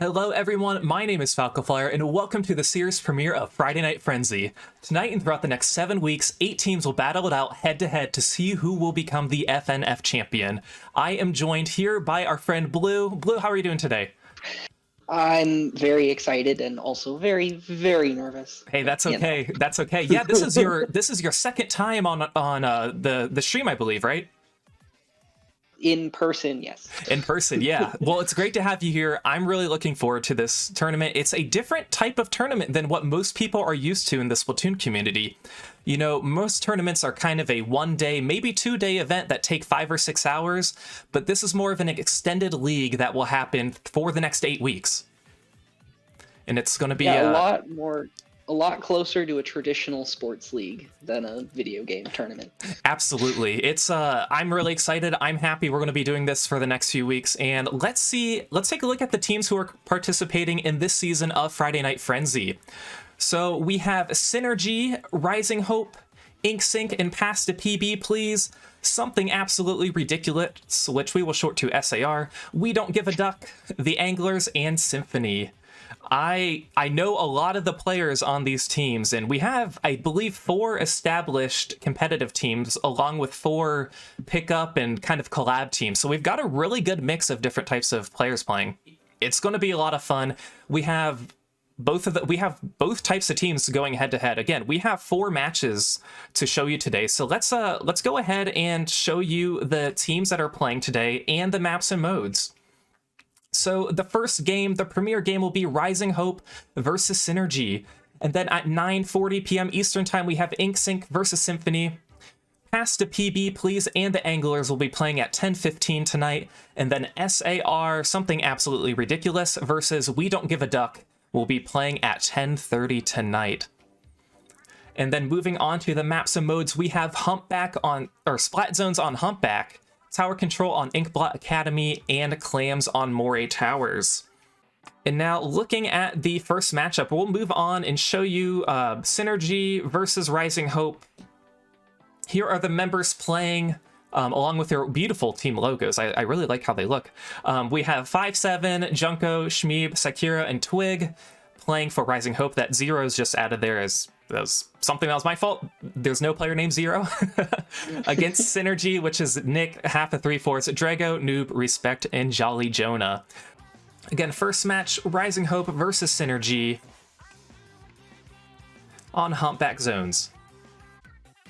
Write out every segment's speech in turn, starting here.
Hello everyone, my name is Falcoflyer, and welcome to the series premiere of Friday Night Frenzy. Tonight and throughout the next 7 weeks, 8 teams will battle it out head-to-head to see who will become the FNF champion. I am joined here by our friend Blue. Blue, how are you doing today? I'm very excited and also very, very nervous. Hey, that's okay. That's okay. Yeah, this is your second time on the stream, I believe, right? In person, yes. In person, yeah. Well, it's great to have you here. I'm really looking forward to this tournament. It's a different type of tournament than what most people are used to in the Splatoon community. You know, most tournaments are kind of a 1-day, maybe 2-day event that take 5 or 6 hours, but this is more of an extended league that will happen for the next 8 weeks. And it's going to be a lot closer to a traditional sports league than a video game tournament. Absolutely. It's I'm really excited. I'm happy we're going to be doing this for the next few weeks. And let's take a look at the teams who are participating in this season of Friday Night Frenzy. So we have SynRG, Rising Hope, InkSync, and Pass to PB Please. Something absolutely ridiculous, which we will short to SAR. We Don't Give a Duck, The Anglers, and Symphony. I know a lot of the players on these teams, and we have, I believe, 4 established competitive teams, along with 4 pickup and kind of collab teams. So we've got a really good mix of different types of players playing. It's going to be a lot of fun. We have both types of teams going head to head. Again, we have 4 matches to show you today. So let's go ahead and show you the teams that are playing today and the maps and modes. So the first game, the premier game, will be Rising Hope versus SynRG. And then at 9:40 p.m. Eastern Time, we have InkSync versus Symphony. Pass to PB Please and the Anglers will be playing at 10:15 tonight. And then SAR, Something Absolutely Ridiculous, versus We Don't Give a Duck will be playing at 10:30 tonight. And then moving on to the maps and modes, we have Splat Zones on Humpback, Tower Control on Inkblot Academy, and Clams on Moray Towers. And now looking at the first matchup, we'll move on and show you SynRG versus Rising Hope. Here are the members playing along with their beautiful team logos. I really like how they look. We have 5-7, Junko, Shmeeb, Sakura, and Twig playing for Rising Hope. That Zero is just added there as something that was my fault. There's no player named Zero. Against SynRG, which is Nick, Half of 3/4, Drago, Noob, Respect, and Jolly Jonah. Again, first match, Rising Hope versus SynRG on Humpback Zones.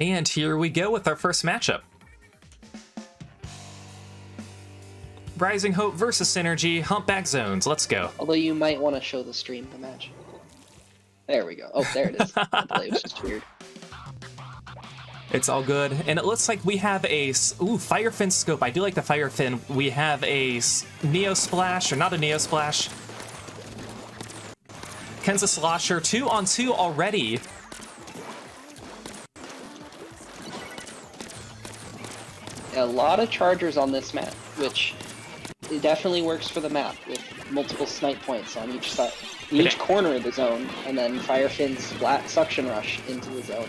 And here we go with our first matchup. Rising Hope versus SynRG, Humpback Zones. Let's go. Although you might want to show the stream the match. There we go. Oh, there it is. The play was just weird. It's all good. And it looks like we have a Firefin scope. I do like the Firefin. We have a Neo Splash, or not a Neo Splash. Kenza Slosher, 2-on-2 already. A lot of chargers on this map, which it definitely works for the map with multiple snipe points on each side, each corner of the zone, and then Firefin's Splat suction rush into the zone.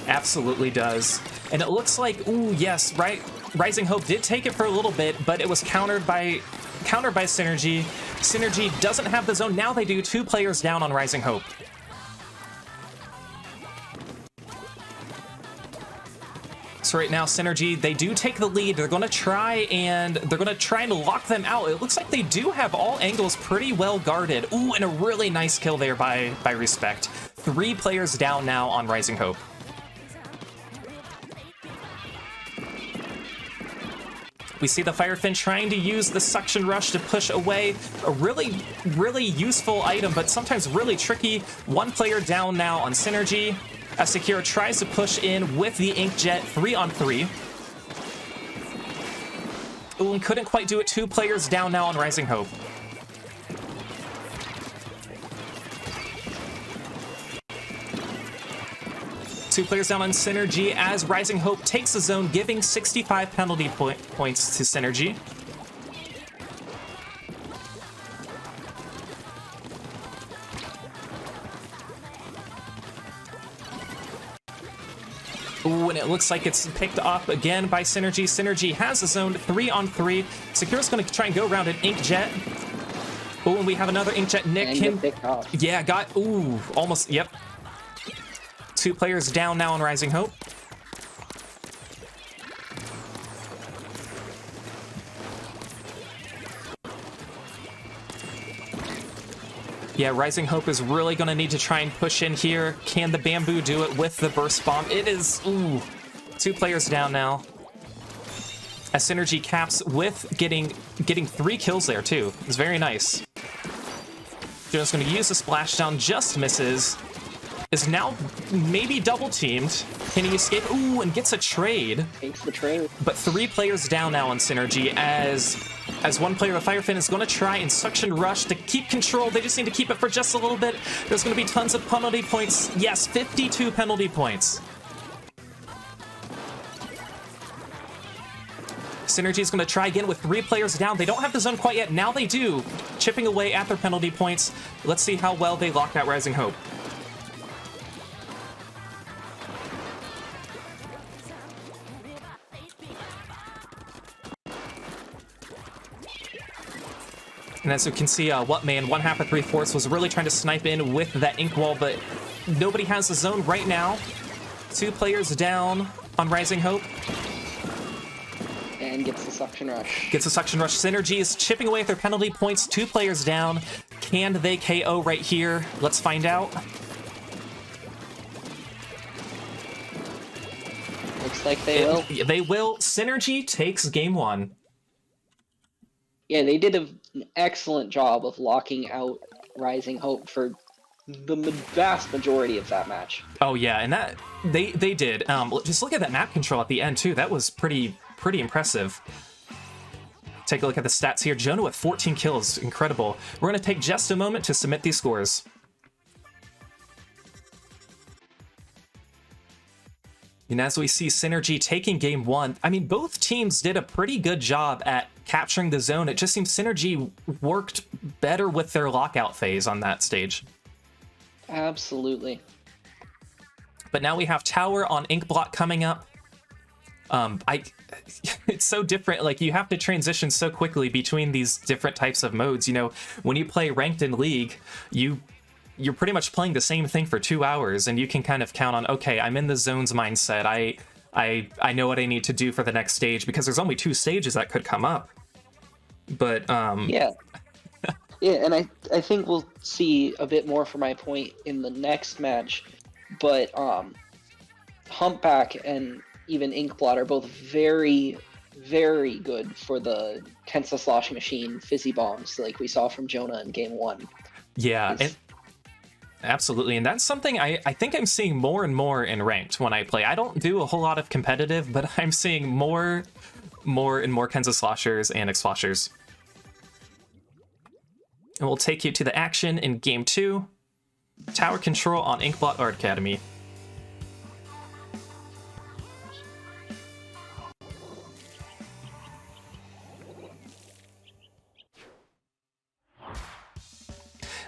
Absolutely does. And it looks like, ooh, yes, right. Rising Hope did take it for a little bit, but it was countered by SynRG. SynRG doesn't have the zone. Now they do. 2 players down on Rising Hope. So right now, SynRG, they do take the lead. They're going to try and lock them out. It looks like they do have all angles pretty well guarded. Ooh, and a really nice kill there by Respect. 3 players down now on Rising Hope. We see the Firefin trying to use the suction rush to push away. A really, really useful item, but sometimes really tricky. 1 player down now on SynRG. As Sakura tries to push in with the Inkjet, 3-on-3. Ooh, and couldn't quite do it. 2 players down now on Rising Hope. Two players down on SynRG as Rising Hope takes the zone, giving 65 penalty points to SynRG. Ooh, and it looks like it's picked up again by SynRG. SynRG has the zone, 3-on-3. Sakura's going to try and go around an Inkjet. Oh, and we have another Inkjet. Nick And can... get picked off. Yeah, got... Ooh, almost... Yep. 2 players down now on Rising Hope. Yeah, Rising Hope is really going to need to try and push in here. Can the Bamboo do it with the Burst Bomb? It is... Ooh. 2 players down now. As SynRG caps with getting 3 kills there, too. It's very nice. Jonas going to use the splashdown, just misses. Is now maybe double teamed. Can he escape? Ooh, and gets a trade. Takes the trade. But 3 players down now on SynRG as 1 player of Firefin is going to try and suction rush to keep control. They just need to keep it for just a little bit. There's going to be tons of penalty points. Yes, 52 penalty points. SynRG is going to try again with 3 players down. They don't have the zone quite yet. Now they do. Chipping away at their penalty points. Let's see how well they lock out Rising Hope. And as you can see, Whatman, 1 half of 3/4 was really trying to snipe in with that ink wall, but nobody has the zone right now. 2 players down on Rising Hope. And gets the suction rush. Gets a suction rush. SynRG is chipping away at their penalty points. 2 players down. Can they KO right here? Let's find out. Looks like they will. They will. SynRG takes game 1. Yeah, they did an excellent job of locking out Rising Hope for the vast majority of that match. Oh yeah, and that they did. Just look at that map control at the end too. That was pretty impressive. Take a look at the stats here. Jonah with 14 kills, incredible. We're gonna take just a moment to submit these scores. And as we see SynRG taking game 1, I mean, both teams did a pretty good job at capturing the zone. It just seems SynRG worked better with their lockout phase on that stage. Absolutely. But now we have Tower on Inkblot coming up. It's so different. Like, you have to transition so quickly between these different types of modes. You know, when you play ranked in League, you're pretty much playing the same thing for 2 hours, and you can kind of count on, okay, I'm in the zones mindset. I know what I need to do for the next stage, because there's only 2 stages that could come up. But yeah. Yeah, and I think we'll see a bit more for my point in the next match. But Humpback and even Inkblot are both very, very good for the Tensa Sloshing Machine fizzy bombs, like we saw from Jonah in game 1. Yeah, absolutely, and that's something I think I'm seeing more and more in ranked when I play. I don't do a whole lot of competitive, but I'm seeing more and more Kensa Sloshers and X-Sloshers. And we'll take you to the action in game 2. Tower control on Inkblot Art Academy.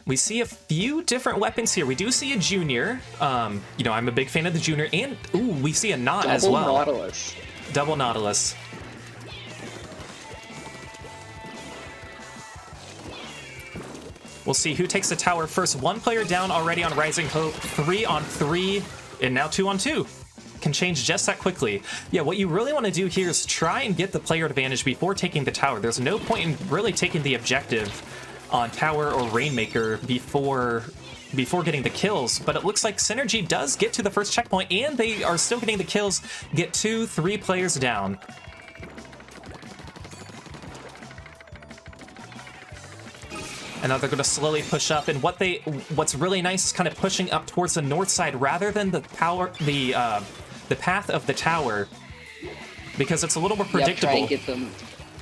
We see a few different weapons here. We do see a Junior. You know, I'm a big fan of the Junior. And, ooh, we see a Knot as well. Double Nautilus. Double Nautilus. We'll see who takes the tower first. 1 player down already on Rising Hope. 3 on 3. And now 2 on 2. Can change just that quickly. Yeah, what you really want to do here is try and get the player advantage before taking the tower. There's no point in really taking the objective on Tower or Rainmaker before getting the kills, but it looks like SynRG does get to the first checkpoint, and they are still getting the kills, get 2-3 players down. And now they're going to slowly push up, and what's really nice is kind of pushing up towards the north side rather than the path of the tower, because it's a little more predictable. Try and get them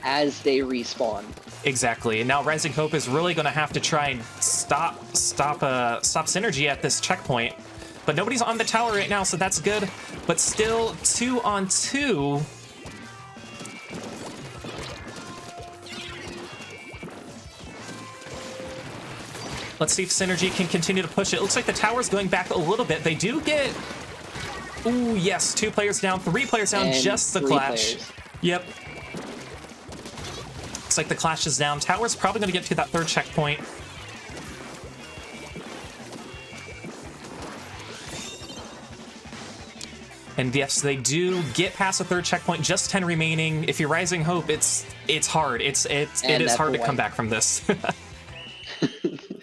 as they respawn. Exactly, and now Rising Hope is really going to have to try and stop SynRG at this checkpoint. But nobody's on the tower right now, so that's good. But still, 2 on 2. Let's see if SynRG can continue to push it. It looks like the tower's going back a little bit. They do get... Ooh, yes, 2 players down, 3 players down, and just the 3 clutch. players. Yep. looks like the Clash is down. Tower's probably going to get to that third checkpoint. And yes, they do get past the third checkpoint, just 10 remaining. If you're Rising Hope, it's hard. It is hard to come back from this.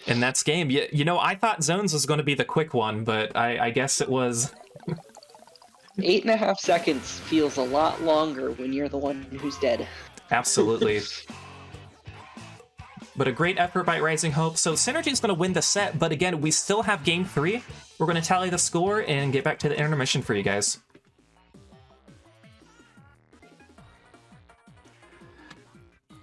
And that's game. You know, I thought Zones was going to be the quick one, but I guess it was. 8.5 seconds feels a lot longer when you're the one who's dead. Absolutely. But a great effort by Rising Hope. So SynRG is going to win the set, but again, we still have game 3. We're going to tally the score and get back to the intermission for you guys.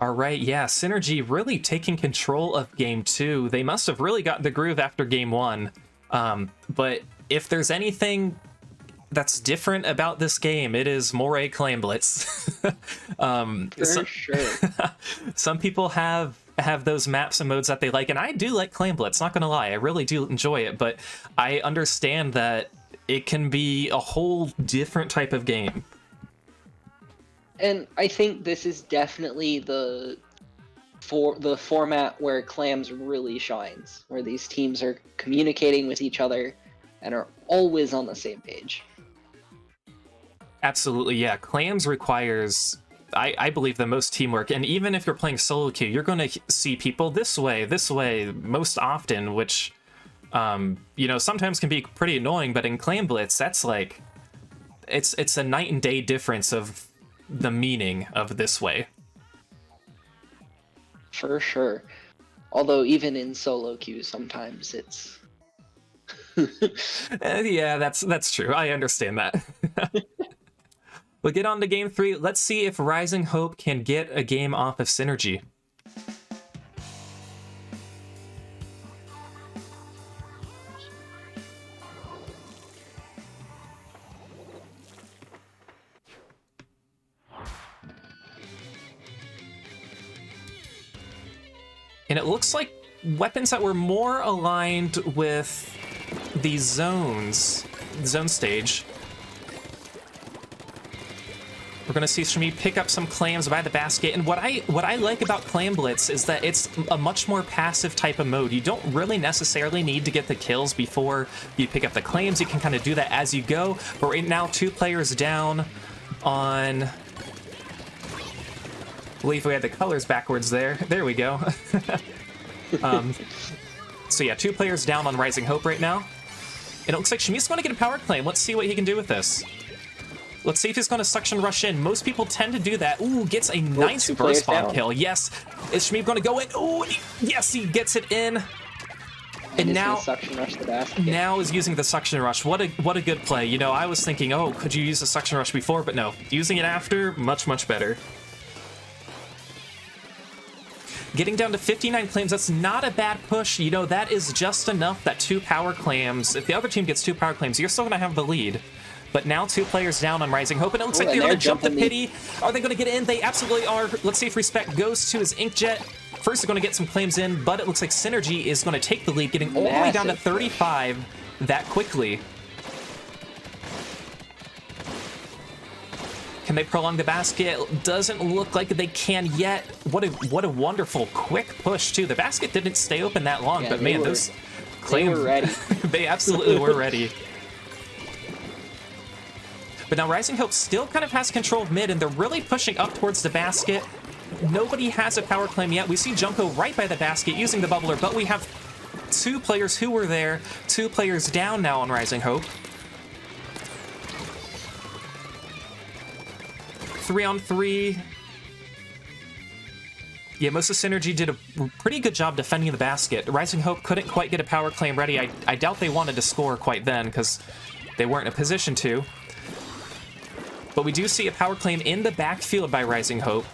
All right, yeah, SynRG really taking control of game 2. They must have really got the groove after game 1. But if there's anything that's different about this game, it is Moray Clam Blitz. For sure. Some people have those maps and modes that they like, and I do like Clam Blitz, not gonna lie, I really do enjoy it, but I understand that it can be a whole different type of game. And I think this is definitely the format where Clams really shines, where these teams are communicating with each other and are always on the same page. Absolutely, yeah. Clams requires, I believe, the most teamwork, and even if you're playing solo queue, you're going to see people this way, most often, which, you know, sometimes can be pretty annoying, but in Clam Blitz, that's like, it's a night and day difference of the meaning of this way. For sure. Although even in solo queue, sometimes it's... Yeah, that's true. I understand that. We'll get on to game 3. Let's see if Rising Hope can get a game off of SynRG. And it looks like weapons that were more aligned with the zone stage. We're going to see Shmi pick up some clams by the basket, and what I like about Clam Blitz is that it's a much more passive type of mode. You don't really necessarily need to get the kills before you pick up the clams. You can kind of do that as you go, but right now 2 players down on... I believe we had the colors backwards there. There we go. So yeah, 2 players down on Rising Hope right now. And it looks like Shmi's going to get a power claim. Let's see what he can do with this. Let's see if he's going to suction rush in. Most people tend to do that. Ooh, gets a nice burst bomb kill. Yes. Is Shmi going to go in? Ooh, yes, he gets it in. And now suction rush the basket. Now is using the suction rush. What a good play. You know, I was thinking, oh, could you use the suction rush before? But no, using it after, much better. Getting down to 59 clams, that's not a bad push. You know, that is just enough that 2 power clams, if the other team gets 2 power clams, you're still going to have the lead. But now 2 players down on Rising Hope, and it looks like they're going to jump the pity. Are they going to get in? They absolutely are. Let's see if Respect goes to his Inkjet. First, they're going to get some claims in, but it looks like SynRG is going to take the lead, getting all the way down to 35 that quickly. Can they prolong the basket? Doesn't look like they can yet. What a wonderful quick push too. The basket didn't stay open that long, but man, those claims, they were ready. They absolutely were ready. But now Rising Hope still kind of has control of mid, and they're really pushing up towards the basket. Nobody has a power claim yet. We see Junko right by the basket using the bubbler, but we have 2 players who were there, 2 players down now on Rising Hope. 3-on-3. Yeah, most of SynRG did a pretty good job defending the basket. Rising Hope couldn't quite get a power claim ready. I doubt they wanted to score quite then because they weren't in a position to. But we do see a power claim in the backfield by Rising Hope.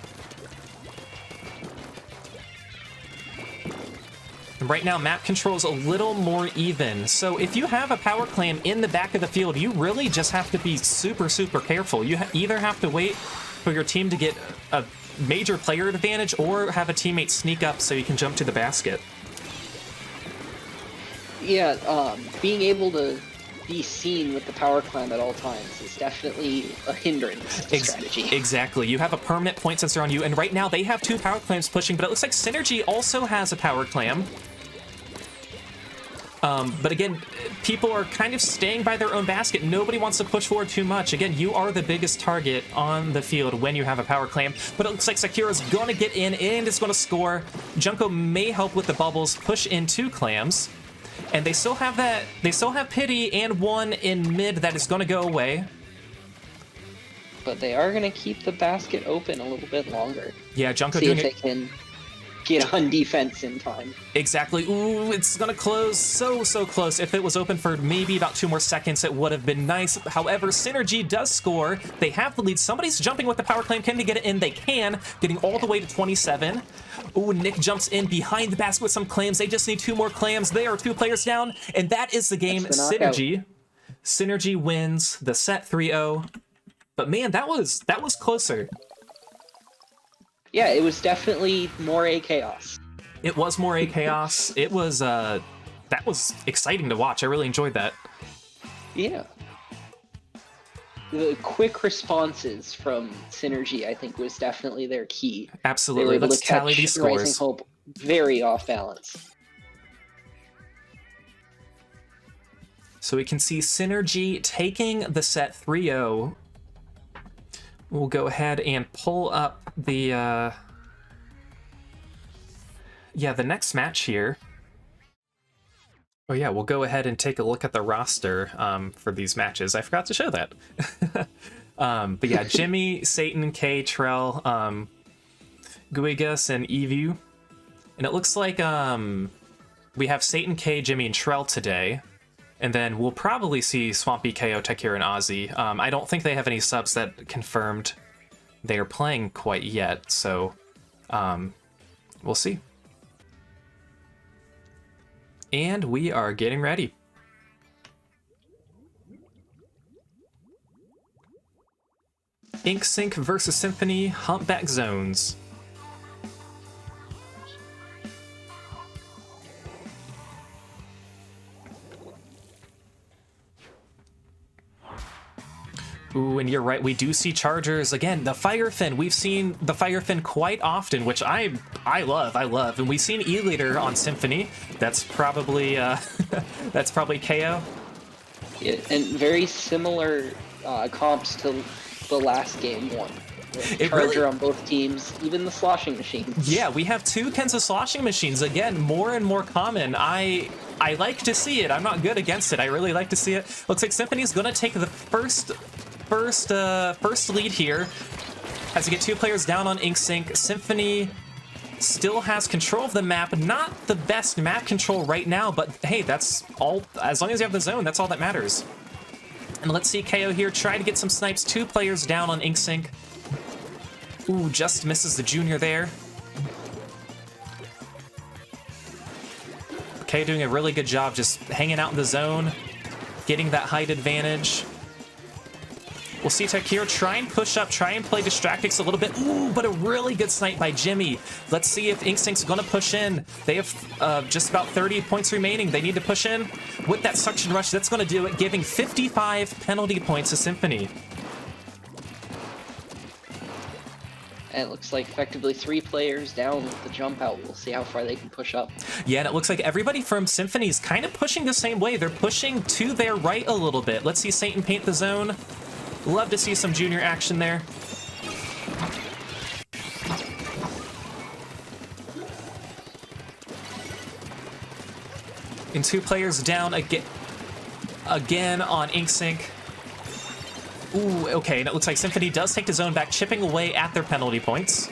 And right now, map control is a little more even. So if you have a power claim in the back of the field, you really just have to be super careful. You either have to wait for your team to get a major player advantage or have a teammate sneak up so you can jump to the basket. Yeah, being able to be seen with the power climb at all times is definitely a hindrance to strategy. Exactly. You have a permanent point sensor on you, and right now they have 2 power clams pushing, but it looks like SynRG also has a power clam. But again, people are kind of staying by their own basket. Nobody wants to push forward too much. Again, you are the biggest target on the field when you have a power clam. But it looks like Sakura's going to get in and is going to score. Junko may help with the bubbles, push in 2 clams. And they still have that. They still have pity and 1 in mid that is going to go away. But they are going to keep the basket open a little bit longer. Yeah, Junko See doing if they can get on defense in time. Exactly. Ooh, it's gonna close so close. If it was open for maybe about 2 more seconds, it would have been nice. However, SynRG does score. They have the lead. Somebody's jumping with the power clam. Can they get it in? They can, getting all the way to 27. Ooh, Nick jumps in behind the basket with some clams. They just need 2 more clams. They are 2 players down, and that is the game. SynRG wins the set 3-0. But man, that was closer. Yeah, it was definitely Moray chaos. It was Moray chaos. It was that was exciting to watch. I really enjoyed that. Yeah. The quick responses from SynRG, I think, was definitely their key. Absolutely. Let's tally these scores. Rising Hope very off balance. So we can see SynRG taking the set 3-0. We'll go ahead and pull up the the next match here. Oh yeah, we'll go ahead and take a look at the roster for these matches. I forgot to show that. But yeah, Jimmy, Satan, K, Trell, Guigas, and Evu. And it looks like we have Satan, K, Jimmy, and Trell today. And then we'll probably see Swampy, KO, Tekir, and Ozzy. I don't think they have any subs that confirmed they are playing quite yet, so we'll see. And we are getting ready. Ink versus Symphony, Humpback Zones. Ooh, and you're right, we do see chargers. Again, the Firefin, we've seen the Firefin quite often, which I love. And we've seen E-Leader on Symphony. That's probably that's probably KO. Yeah, and very similar comps to the last game one. Charger on both teams, even the sloshing machines. Yeah, we have 2 Kensa sloshing machines. Again, more and more common. I like to see it. I'm not good against it. I really like to see it. Looks like Symphony's gonna take the first lead here. Has to get 2 players down on Ink. Symphony still has control of the map. Not the best map control right now, but hey, that's all. As long as you have the zone, that's all that matters. And let's see KO here try to get some snipes. 2 players down on Ink. Ooh, just misses the junior there. K doing a really good job just hanging out in the zone, getting that height advantage. We'll see Tekir try and push up, try and play Distractix a little bit. Ooh, but a really good snipe by Jimmy. Let's see if Inkstinct's gonna push in. They have just about 30 points remaining. They need to push in with that suction rush. That's gonna do it, giving 55 penalty points to Symphony. And it looks like effectively 3 players down with the jump out. We'll see how far they can push up. Yeah, and it looks like everybody from Symphony is kind of pushing the same way. They're pushing to their right a little bit. Let's see Satan paint the zone. Love to see some junior action there. And 2 players down again on Ink. Ooh, okay, and it looks like Symphony does take the zone back, chipping away at their penalty points.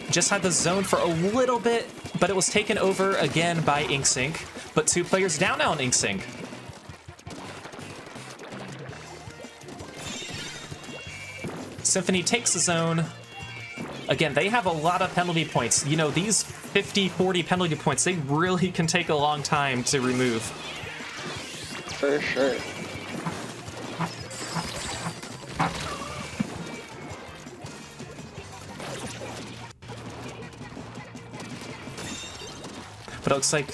Just had the zone for a little bit, but it was taken over again by Ink. But 2 players down now on Ink. Symphony takes the zone. Again, they have a lot of penalty points. You know, these 50, 40 penalty points, they really can take a long time to remove. For sure. But it looks like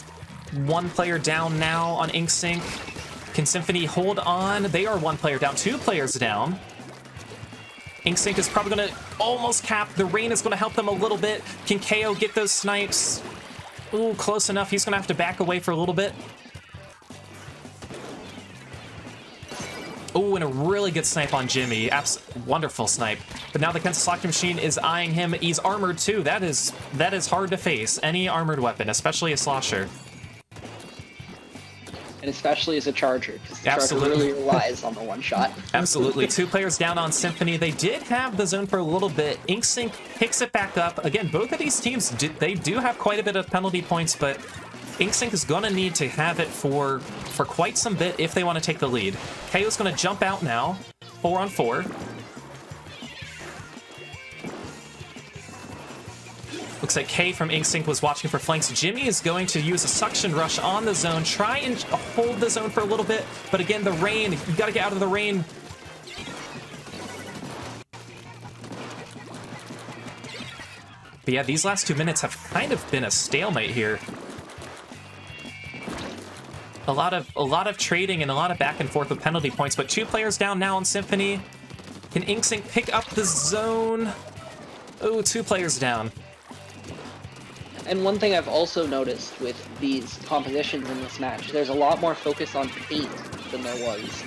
1 player down now on Ink. Can Symphony hold on? They are 1 player down, 2 players down. Inksync is probably going to almost cap. The rain is going to help them a little bit. Can KO get those snipes? Ooh, close enough. He's going to have to back away for a little bit. Ooh, and a really good snipe on Jimmy. Wonderful snipe. But now the Kensa Slot Machine is eyeing him. He's armored too. That is hard to face. Any armored weapon, especially a slosher. And especially as a charger, because the charger really relies on the one shot. Absolutely. 2 players down on Symphony. They did have the zone for a little bit. Inksync picks it back up. Again, both of these teams, they do have quite a bit of penalty points, but Inksync is going to need to have it for quite some bit if they want to take the lead. KO's going to jump out now. 4 on 4. Looks like K from Inksync was watching for flanks. Jimmy is going to use a suction rush on the zone, try and hold the zone for a little bit, but again, the rain, you gotta get out of the rain. But yeah, these last 2 minutes have kind of been a stalemate here. A lot of trading and a lot of back and forth with penalty points, but 2 players down now on Symphony. Can Inksync pick up the zone? Oh, 2 players down. And one thing I've also noticed with these compositions in this match, there's a lot more focus on paint than there was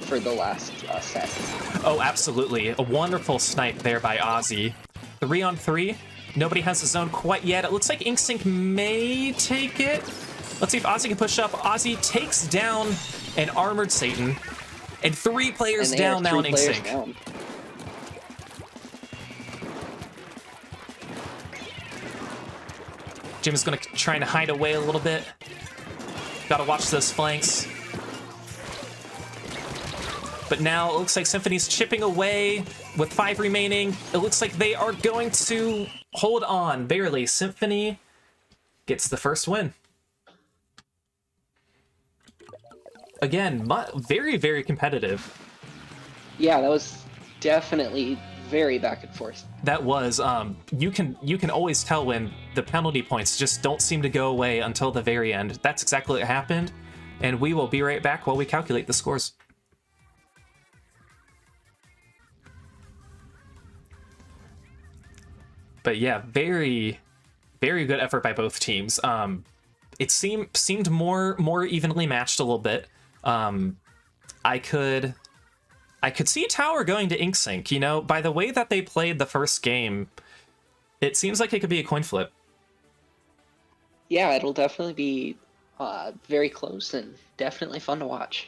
for the last set. Oh, absolutely. A wonderful snipe there by Ozzy. 3 on 3. Nobody has the zone quite yet. It looks like Inksync may take it. Let's see if Ozzy can push up. Ozzy takes down an armored Satan. And 3 players down now in Inksync. Jim is going to try and hide away a little bit. Got to watch those flanks. But now it looks like Symphony's chipping away with 5 remaining. It looks like they are going to hold on, barely. Symphony gets the first win. Again, very, very competitive. Yeah, that was definitely very back and forth. That was. You can always tell when the penalty points just don't seem to go away until the very end. That's exactly what happened, and we will be right back while we calculate the scores. But yeah, very, very good effort by both teams. It seemed more evenly matched a little bit. I could see Tower going to Inksync, you know, by the way that they played the first game. It seems like it could be a coin flip. Yeah, it'll definitely be very close and definitely fun to watch.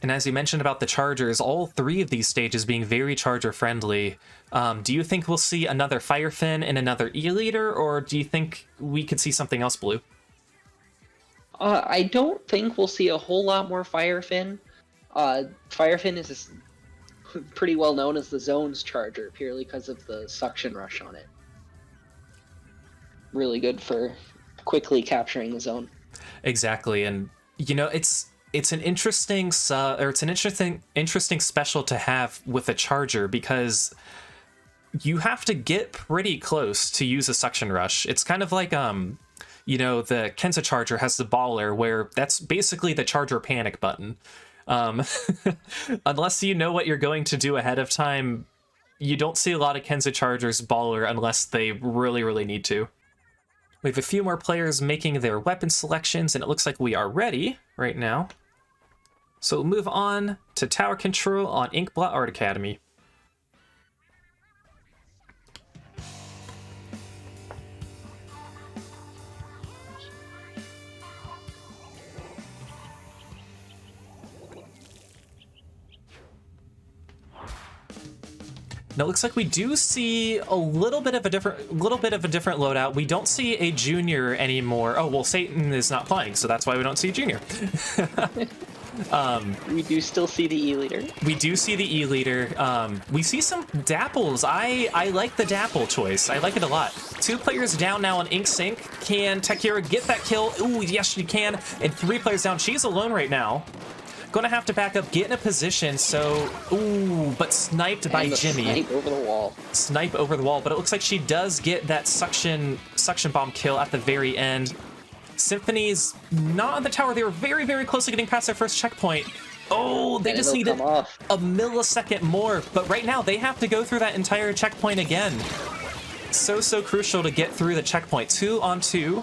And as you mentioned about the Chargers, all 3 of these stages being very Charger friendly, do you think we'll see another Firefin and another E-Leader, or do you think we could see something else, Blue? I don't think we'll see a whole lot more Firefin. Firefin is pretty well known as the zone's charger, purely because of the suction rush on it. Really good for quickly capturing the zone. Exactly, and you know it's an interesting interesting special to have with a charger, because you have to get pretty close to use a suction rush. It's kind of like you know, the Kensa charger has the baller, where that's basically the charger panic button. Unless you know what you're going to do ahead of time, you don't see a lot of Kensa chargers baller unless they really, really need to. We have a few more players making their weapon selections, and it looks like we are ready right now. So we'll move on to tower control on Inkblot Art Academy. Now it looks like we do see a little bit of a different loadout. We don't see a junior anymore. Oh well, Satan is not playing, so that's why we don't see junior. We do still see the E-Leader. We do see the E-Leader. We see some dapples. I like the dapple choice. I like it a lot. 2 players down now on Inksync. Can Takira get that kill? Ooh, yes she can. And 3 players down. She's alone right now. Gonna have to back up, get in a position, so... Ooh, but sniped by Jimmy. Snipe over the wall. Snipe over the wall, but it looks like she does get that suction bomb kill at the very end. Symphony's not on the tower. They were very, very close to getting past their first checkpoint. Oh, they just needed a millisecond more. But right now, they have to go through that entire checkpoint again. So crucial to get through the checkpoint. 2 on 2.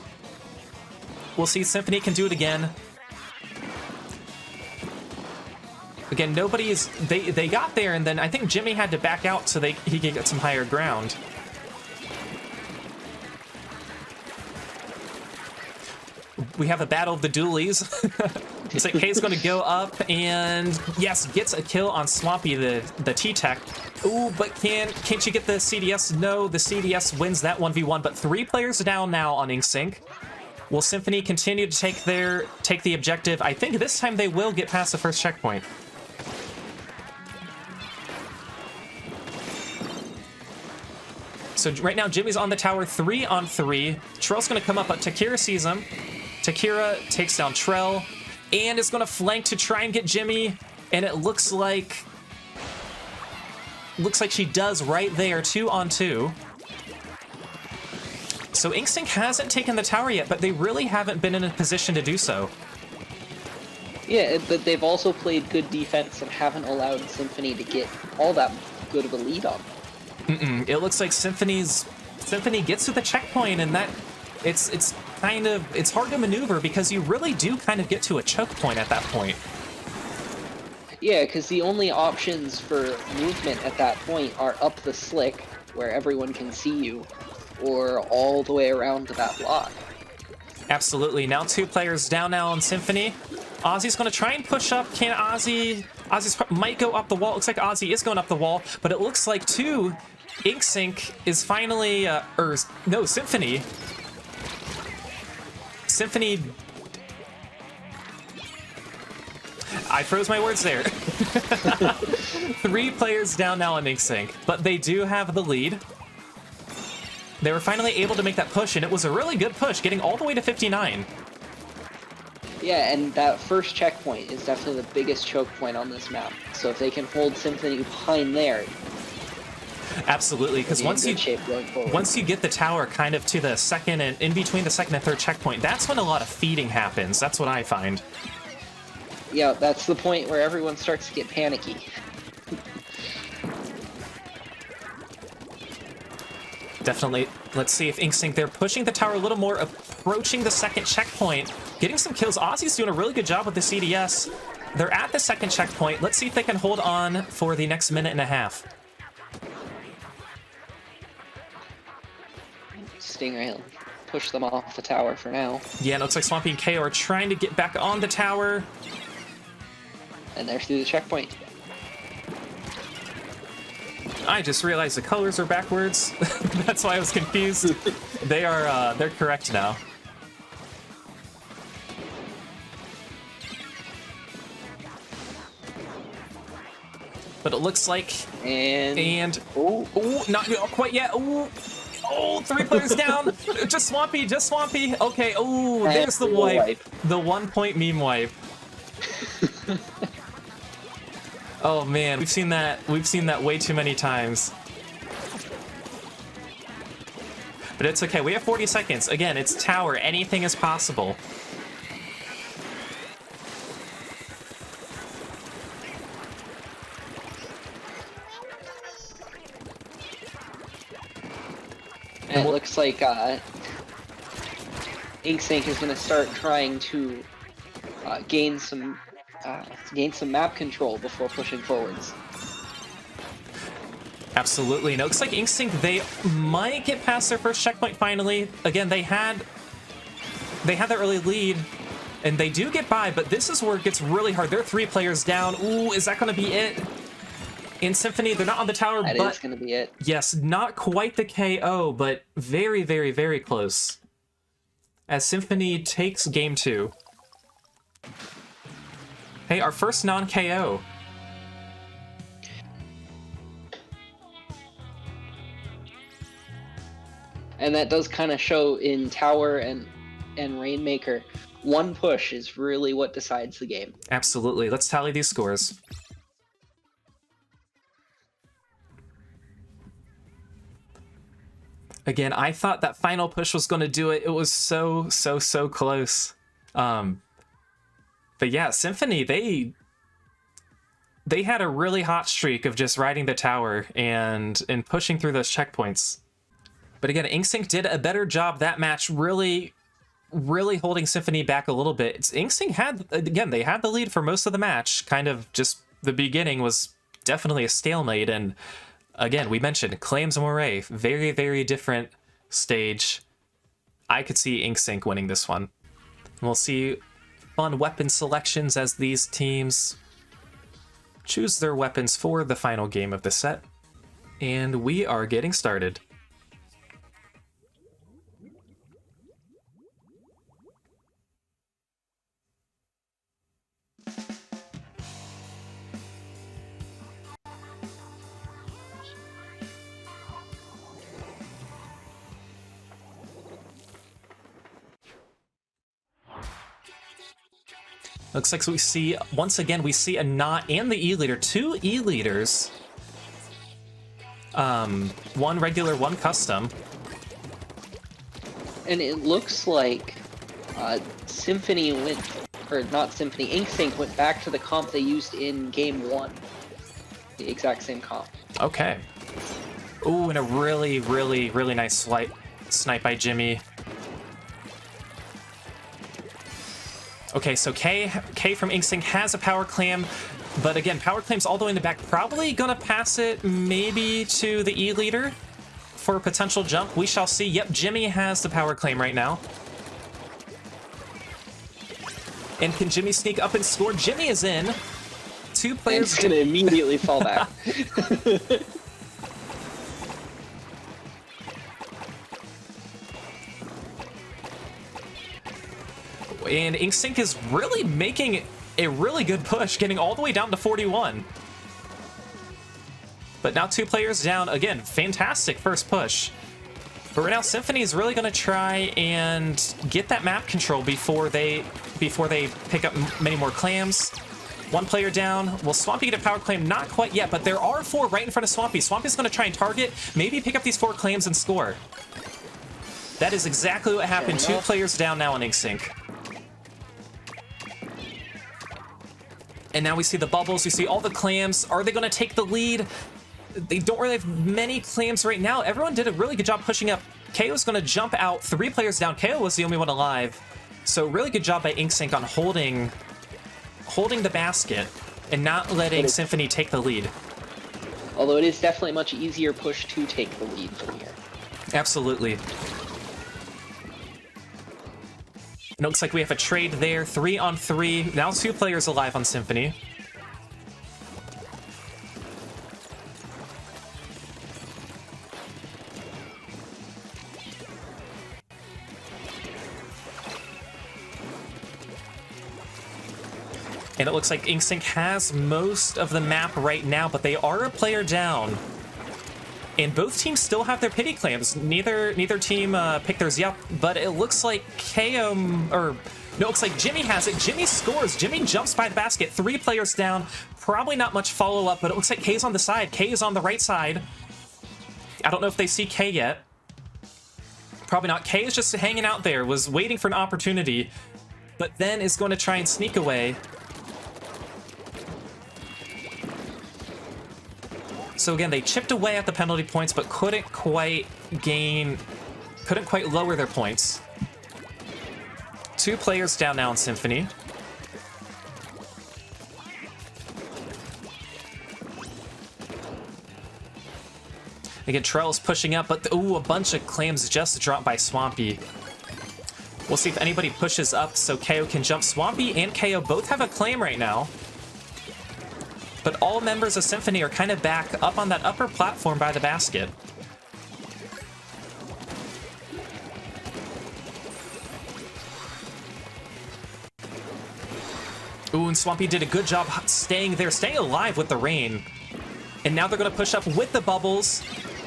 We'll see Symphony can do it again. Again, nobody's... They got there, and then I think Jimmy had to back out so he could get some higher ground. We have a battle of the dualies. It's like Kay's going to go up and, yes, gets a kill on Swampy, the T-Tech. Ooh, but can't you get the CDS? No, the CDS wins that 1v1, but 3 players down now on InkSync. Will Symphony continue to take the objective? I think this time they will get past the first checkpoint. So right now, Jimmy's on the tower, 3 on 3. Trell's going to come up, but Takira sees him. Takira takes down Trell, and is going to flank to try and get Jimmy, and it looks like she does right there, 2 on 2. So InkSync hasn't taken the tower yet, but they really haven't been in a position to do so. Yeah, but they've also played good defense and haven't allowed Symphony to get all that good of a lead on them. It looks like Symphony gets to the checkpoint, and that it's hard to maneuver because you really do kind of get to a choke point at that point. Yeah, because the only options for movement at that point are up the slick, where everyone can see you, or all the way around to that block. Absolutely. Now 2 players down now on Symphony. Ozzy's going to try and push up. Can Ozzy might go up the wall. It looks like Ozzy is going up the wall, but it looks like InkSync is finally, Symphony. Symphony... I froze my words there. 3 players down now on InkSync, but they do have the lead. They were finally able to make that push, and it was a really good push, getting all the way to 59. Yeah, and that first checkpoint is definitely the biggest choke point on this map. So if they can hold Symphony behind there... Absolutely, because once you get the tower kind of to the second and in between the second and third checkpoint, that's when a lot of feeding happens. That's what I find. Yeah, that's the point where everyone starts to get panicky. Definitely. Let's see if InkSync, they're pushing the tower a little more, approaching the second checkpoint, getting some kills. Ozzy's doing a really good job with the CDS. They're at the second checkpoint. Let's see if they can hold on for the next minute and a half. Stingray will push them off the tower for now. Yeah, it looks like Swampy and KO are trying to get back on the tower. And they're through the checkpoint. I just realized the colors are backwards. That's why I was confused. They're correct now. But it looks like not quite yet. Oh, 3 players down. Just Swampy. Okay. Oh, there's the wipe. The 1-point meme wipe. Oh man, we've seen that way too many times. But it's okay, we have 40 seconds. Again, it's tower, anything is possible. And it looks like InkSync is going to start trying to gain some map control before pushing forwards. Absolutely. And it looks like InkSync, they might get past their first checkpoint finally. Again, they had that early lead, and they do get by, but this is where it gets really hard. They're 3 players down. Ooh, is that going to be it? In Symphony, they're not on the tower, but... That is going to be it. Yes, not quite the KO, but very, very, very close. As Symphony takes game 2. Hey, our first non-KO. And that does kind of show in Tower and Rainmaker. One push is really what decides the game. Absolutely. Let's tally these scores. Again, I thought that final push was going to do it. It was so close. But yeah, Symphony, they had a really hot streak of just riding the tower and pushing through those checkpoints. But again, InkSync did a better job that match, really holding Symphony back a little bit. InkSync had, again, they had the lead for most of the match. Kind of just the beginning was definitely a stalemate. And again, we mentioned Clam's Moray, very different stage. I could see InkSync winning this one. We'll see fun weapon selections as these teams choose their weapons for the final game of the set. And we are getting started. Looks like we see, once again, we see a Not and the E-Leader. 2 E-Leaders. One regular, one custom. And it looks like Symphony went, or not Symphony, InkSync went back to the comp they used in Game 1. The exact same comp. Okay. Ooh, and a really nice snipe by Jimmy. Okay, so K from InkSync has a power clam, but again, power clam's all the way in the back. Probably gonna pass it maybe to the E-Leader for a potential jump. We shall see. Yep, Jimmy has the power claim right now. And can Jimmy sneak up and score? Jimmy is in. 2 players. He's gonna immediately fall back. And InkSync is really making a really good push, getting all the way down to 41. But now 2 players down. Again, fantastic first push. But right now, Symphony is really going to try and get that map control before they pick up many more clams. 1 player down. Will Swampy get a power claim? Not quite yet, but there are 4 right in front of Swampy. Swampy's going to try and target, maybe pick up these 4 clams and score. That is exactly what happened. 2 players down now on InkSync. And now we see the bubbles, we see all the clams. Are they going to take the lead? They don't really have many clams right now. Everyone did a really good job pushing up. KO's going to jump out. 3 players down. KO was the only one alive. So really good job by InkSync on holding the basket and not letting Symphony take the lead. Although it is definitely a much easier push to take the lead from here. Absolutely. And it looks like we have a trade there, 3 on 3. Now 2 players alive on Symphony. And it looks like InkSync has most of the map right now, but they are a player down. And both teams still have their pity clams. Neither team picked theirs up, but it looks like it looks like Jimmy has it. Jimmy scores. Jimmy jumps by the basket. 3 players down. Probably not much follow-up, but it looks like K's on the side. K is on the right side. I don't know if they see K yet. Probably not. K is just hanging out there, was waiting for an opportunity, but then is going to try and sneak away. So again, they chipped away at the penalty points, but couldn't quite lower their points. 2 players down now in Symphony. Again, Trell's pushing up, but ooh, a bunch of clams just dropped by Swampy. We'll see if anybody pushes up so KO can jump. Swampy and KO both have a clam right now. But all members of Symphony are kind of back up on that upper platform by the basket. Ooh, and Swampy did a good job staying there, staying alive with the rain. And now they're going to push up with the bubbles.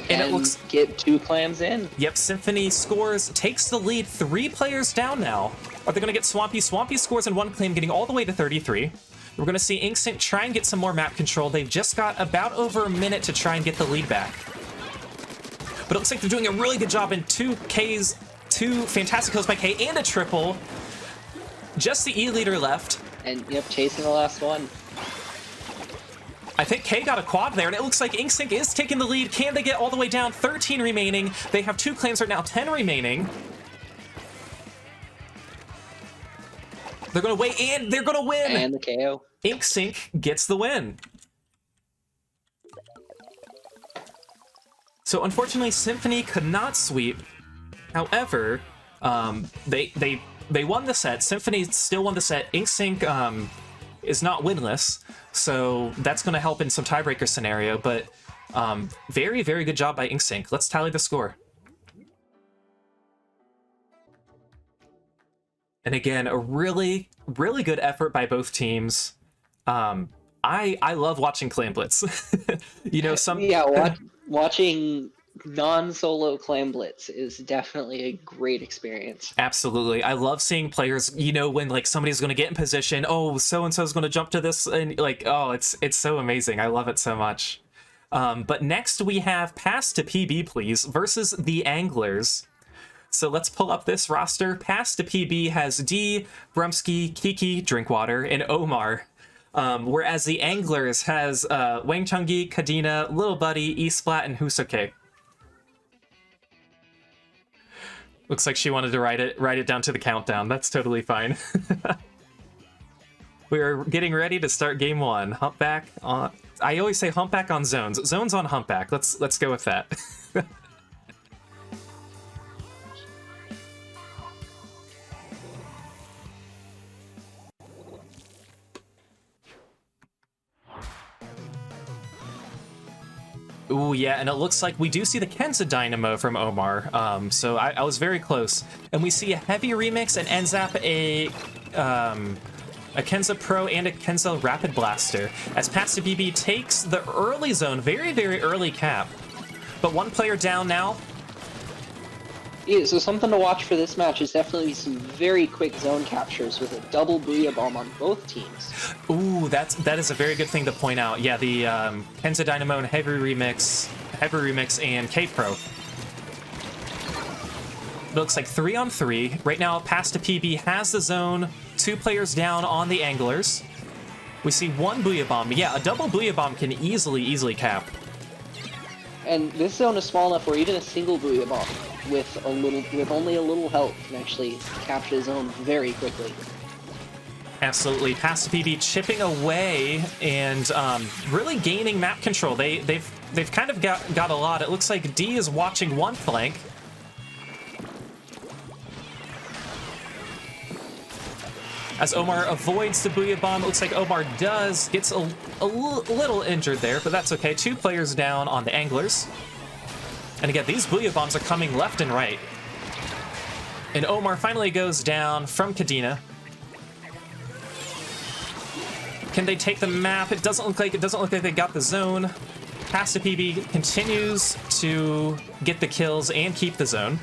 And it looks... get 2 clams in. Yep, Symphony scores, takes the lead. 3 players down now. Are they going to get Swampy? Swampy scores in 1 clam, getting all the way to 33. We're going to see InkSync try and get some more map control. They've just got about over a minute to try and get the lead back. but it looks like they're doing a really good job in two fantastic kills by K and a triple. Just the E leader left. And yep, chasing the last one. I think K got a quad there, and it looks like InkSync is taking the lead. Can they get all the way down? 13 remaining. They have 2 claims right now, 10 remaining. They're going to wait, and they're going to win. And the KO. InkSync gets the win. So unfortunately, Symphony could not sweep. However, they won the set. Symphony still won the set. InkSync is not winless, so that's going to help in some tiebreaker scenario. But very, very good job by InkSync. Let's tally the score. And again, a really, really good effort by both teams. I love watching Clam Blitz. You know, watching non-solo Clam Blitz is definitely a great experience. Absolutely. I love seeing players, you know, when like somebody's going to get in position, oh, so-and-so is going to jump to this, and like, oh, it's so amazing. I love it so much. But next we have Pass to PB, Please versus the Anglers. So let's pull up this roster. Pass to PB has D, Brumsky, Kiki, Drinkwater, and Omar. Whereas the Anglers has Wang Chungi, Kadena, Little Buddy, Splat, and Husoke. Looks like she wanted to write it down to the countdown. That's totally fine. We are getting ready to start game 1. Humpback on... I always say Humpback on zones. Zones on Humpback. Let's go with that. Ooh, yeah, and it looks like we do see the Kenza Dynamo from Omar, so I was very close. And we see a Heavy Remix, an NZAP, a Kenza Pro, and a Kenza Rapid Blaster, as Pass to PB takes the early zone, very, very early cap. But one player down now. Yeah, so something to watch for this match is definitely some very quick zone captures with a double Booyah Bomb on both teams. Ooh, that is a very good thing to point out. Yeah, the Kenza Dynamo and Heavy Remix, and K-Pro. It looks like 3-on-3. Right now, Pass to PB has the zone. 2 players down on the Anglers. We see 1 Booyah Bomb. Yeah, a double Booyah Bomb can easily cap. And this zone is small enough where even a single Booyah Bomb with only a little help can actually capture the zone very quickly. Absolutely. Pass to PB chipping away and really gaining map control. They've kind of got a lot. It looks like D is watching one flank. As Omar avoids the Booyah Bomb, it looks like Omar gets a little injured there, but that's okay. 2 players down on the Anglers. And again, these Booyah Bombs are coming left and right. And Omar finally goes down from Kadena. Can they take the map? It doesn't look like they got the zone. Pass to PB continues to get the kills and keep the zone.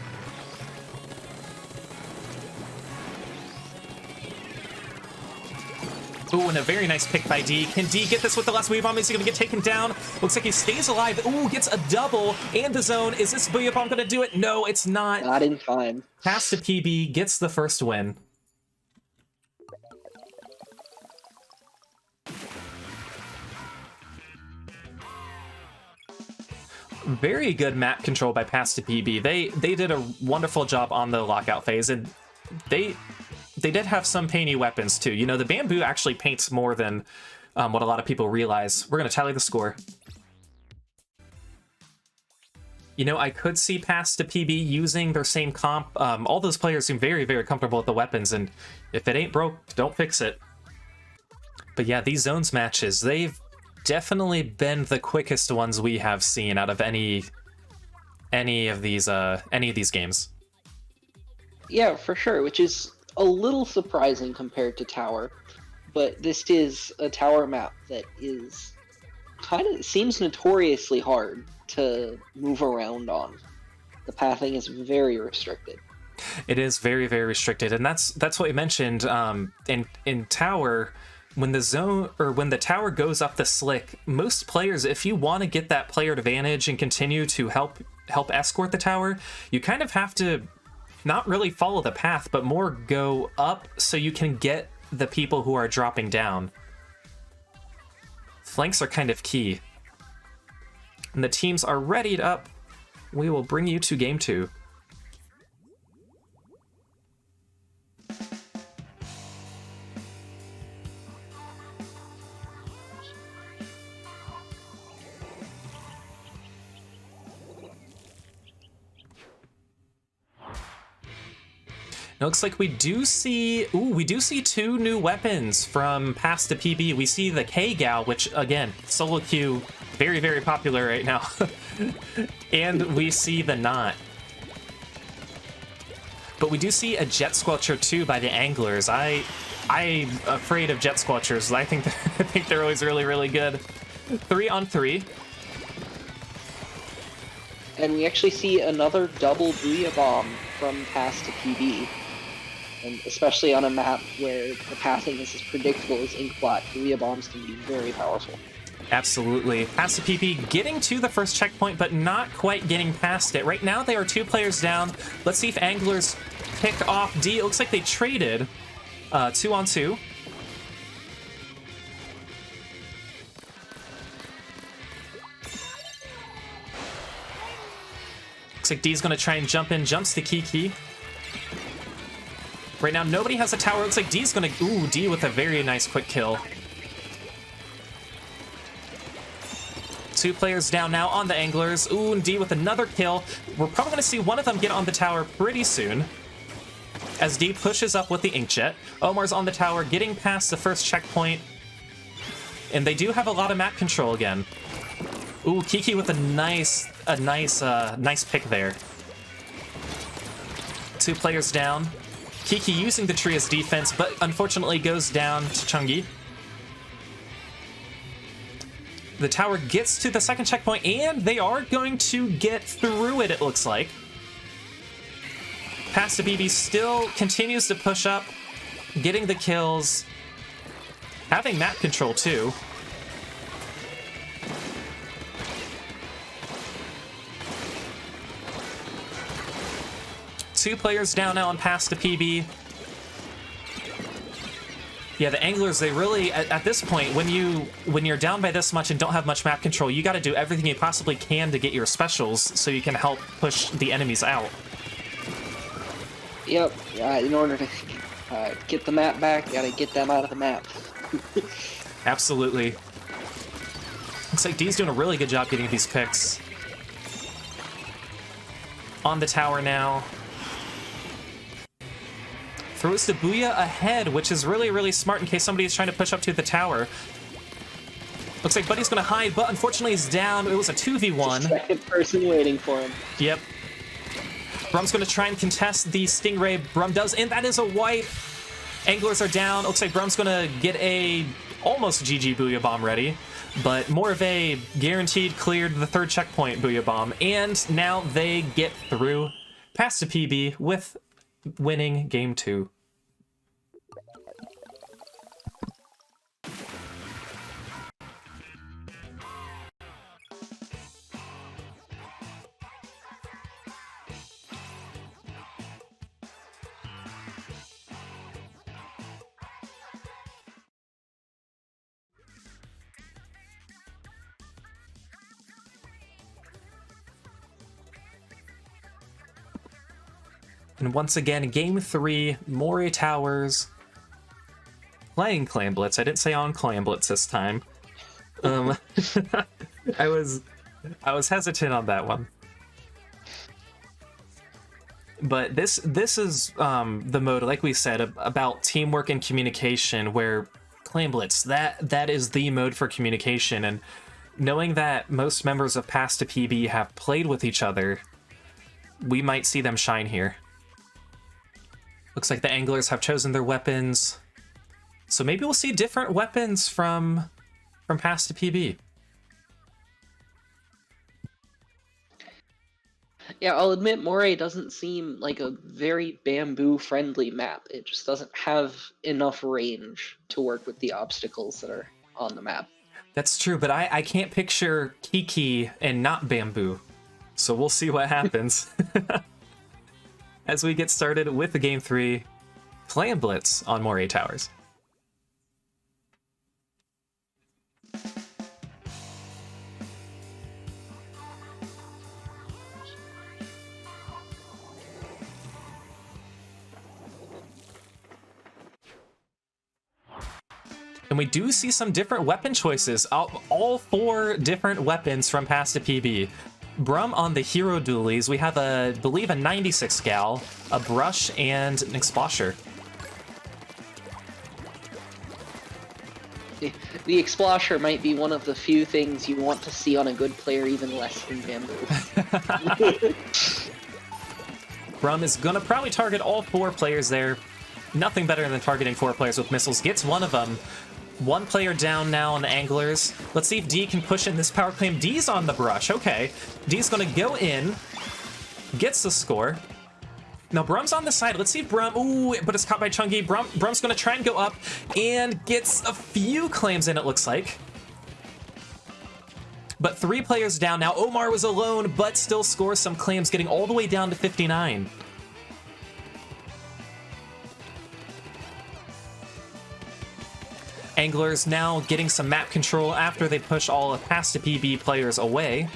Ooh, and a very nice pick by D. Can D get this with the last Booyah Bomb? Is he going to get taken down? Looks like he stays alive. Ooh, gets a double and the zone. Is this Booyah Bomb going to do it? No, it's not. Not in time. Pass to PB gets the first win. Very good map control by Pass to PB. They did a wonderful job on the lockout phase, and they did have some painty weapons too. You know, the bamboo actually paints more than what a lot of people realize. We're going to tally the score. You know, I could see Pass to PB using their same comp. All those players seem very, very comfortable with the weapons, and if it ain't broke, don't fix it. But yeah, these zones matches, they've definitely been the quickest ones we have seen out of any of these games. Yeah, for sure, which is a little surprising compared to Tower, but this is a Tower map that is seems notoriously hard to move around on. The pathing is very restricted. It is very, very restricted, and that's what we mentioned in Tower. When the tower goes up the slick, most players, if you want to get that player advantage and continue to help help escort the tower, you kind of have to not really follow the path, but more go up so you can get the people who are dropping down. Flanks are kind of key. And the teams are readied up. We will bring you to game 2. It looks like we do see 2 new weapons from Past to PB. We see the K-Gal, which again, solo queue, very, very popular right now. And we see the Knot. But we do see a Jet Squelcher too by the Anglers. I'm afraid of Jet Squelchers. I think they're always really, really good. 3-on-3. And we actually see another double Booyah Bomb from Past to PB. And especially on a map where the pathing is as predictable as Inkblot, Booyah Bombs can be very powerful. Absolutely. Past to PP getting to the first checkpoint, but not quite getting past it. Right now, they are 2 players down. Let's see if Anglers pick off D. It looks like they traded 2-on-2. Looks like D's going to try and jump in. Jumps to Kiki. Right now, nobody has a tower. Looks like D's going to... Ooh, D with a very nice quick kill. 2 players down now on the Anglers. Ooh, and D with another kill. We're probably going to see one of them get on the tower pretty soon, as D pushes up with the Inkjet. Omar's on the tower, getting past the first checkpoint. And they do have a lot of map control again. Ooh, Kiki with a nice pick there. 2 players down. Kiki using the tree as defense, but unfortunately goes down to Chungi. The tower gets to the second checkpoint, and they are going to get through it looks like. Past to BB still continues to push up, getting the kills, having map control too. Two players down now on Past to PB. Yeah, the Anglers, they really, at this point, when you're down by this much and don't have much map control, you got to do everything you possibly can to get your specials so you can help push the enemies out. Yep, in order to get the map back, you gotta get them out of the map. Absolutely. Looks like D's doing a really good job getting these picks. On the tower now. Throws the Booyah ahead, which is really, really smart in case somebody is trying to push up to the tower. Looks like Buddy's going to hide, but unfortunately he's down. It was a 2v1. Second person waiting for him. Yep. Brum's going to try and contest the Stingray. Brum does, and that is a wipe. Anglers are down. Looks like Brum's going to get a almost GG Booyah Bomb ready, but more of a guaranteed cleared the third checkpoint Booyah Bomb. And now they get through past the PB with winning game 2. And once again, game 3, Moray Towers playing Clam Blitz. I didn't say on Clam Blitz this time. I was hesitant on that one. But this is the mode, like we said, about teamwork and communication, where Clam Blitz, that is the mode for communication. And knowing that most members of Past to PB have played with each other, we might see them shine here. Looks like the Anglers have chosen their weapons. So maybe we'll see different weapons from Past to PB. Yeah, I'll admit Moray doesn't seem like a very bamboo-friendly map. It just doesn't have enough range to work with the obstacles that are on the map. That's true, but I can't picture Kiki and not bamboo. So we'll see what happens. As we get started with the Game 3, Clam Blitz on Moray Towers. And we do see some different weapon choices. All 4 different weapons from Pass to PB. Brum on the hero dualies. We have I believe a 96 gal, a brush, and an explosher. The explosher might be one of the few things you want to see on a good player, even less than Bamboo. Brum is gonna probably target all 4 players there. Nothing better than targeting 4 players with missiles. Gets one of them. 1 player down now on the anglers. Let's see if D can push in this power claim. D's on the brush. Okay. D's gonna go in. Gets the score. Now Brum's on the side. Let's see if Brum... Ooh, but it's caught by Chungi. Brum's gonna try and go up and gets a few claims in, it looks like. But 3 players down now. Omar was alone, but still scores some claims, getting all the way down to 59. Anglers now getting some map control after they push all of Pass to PB players away.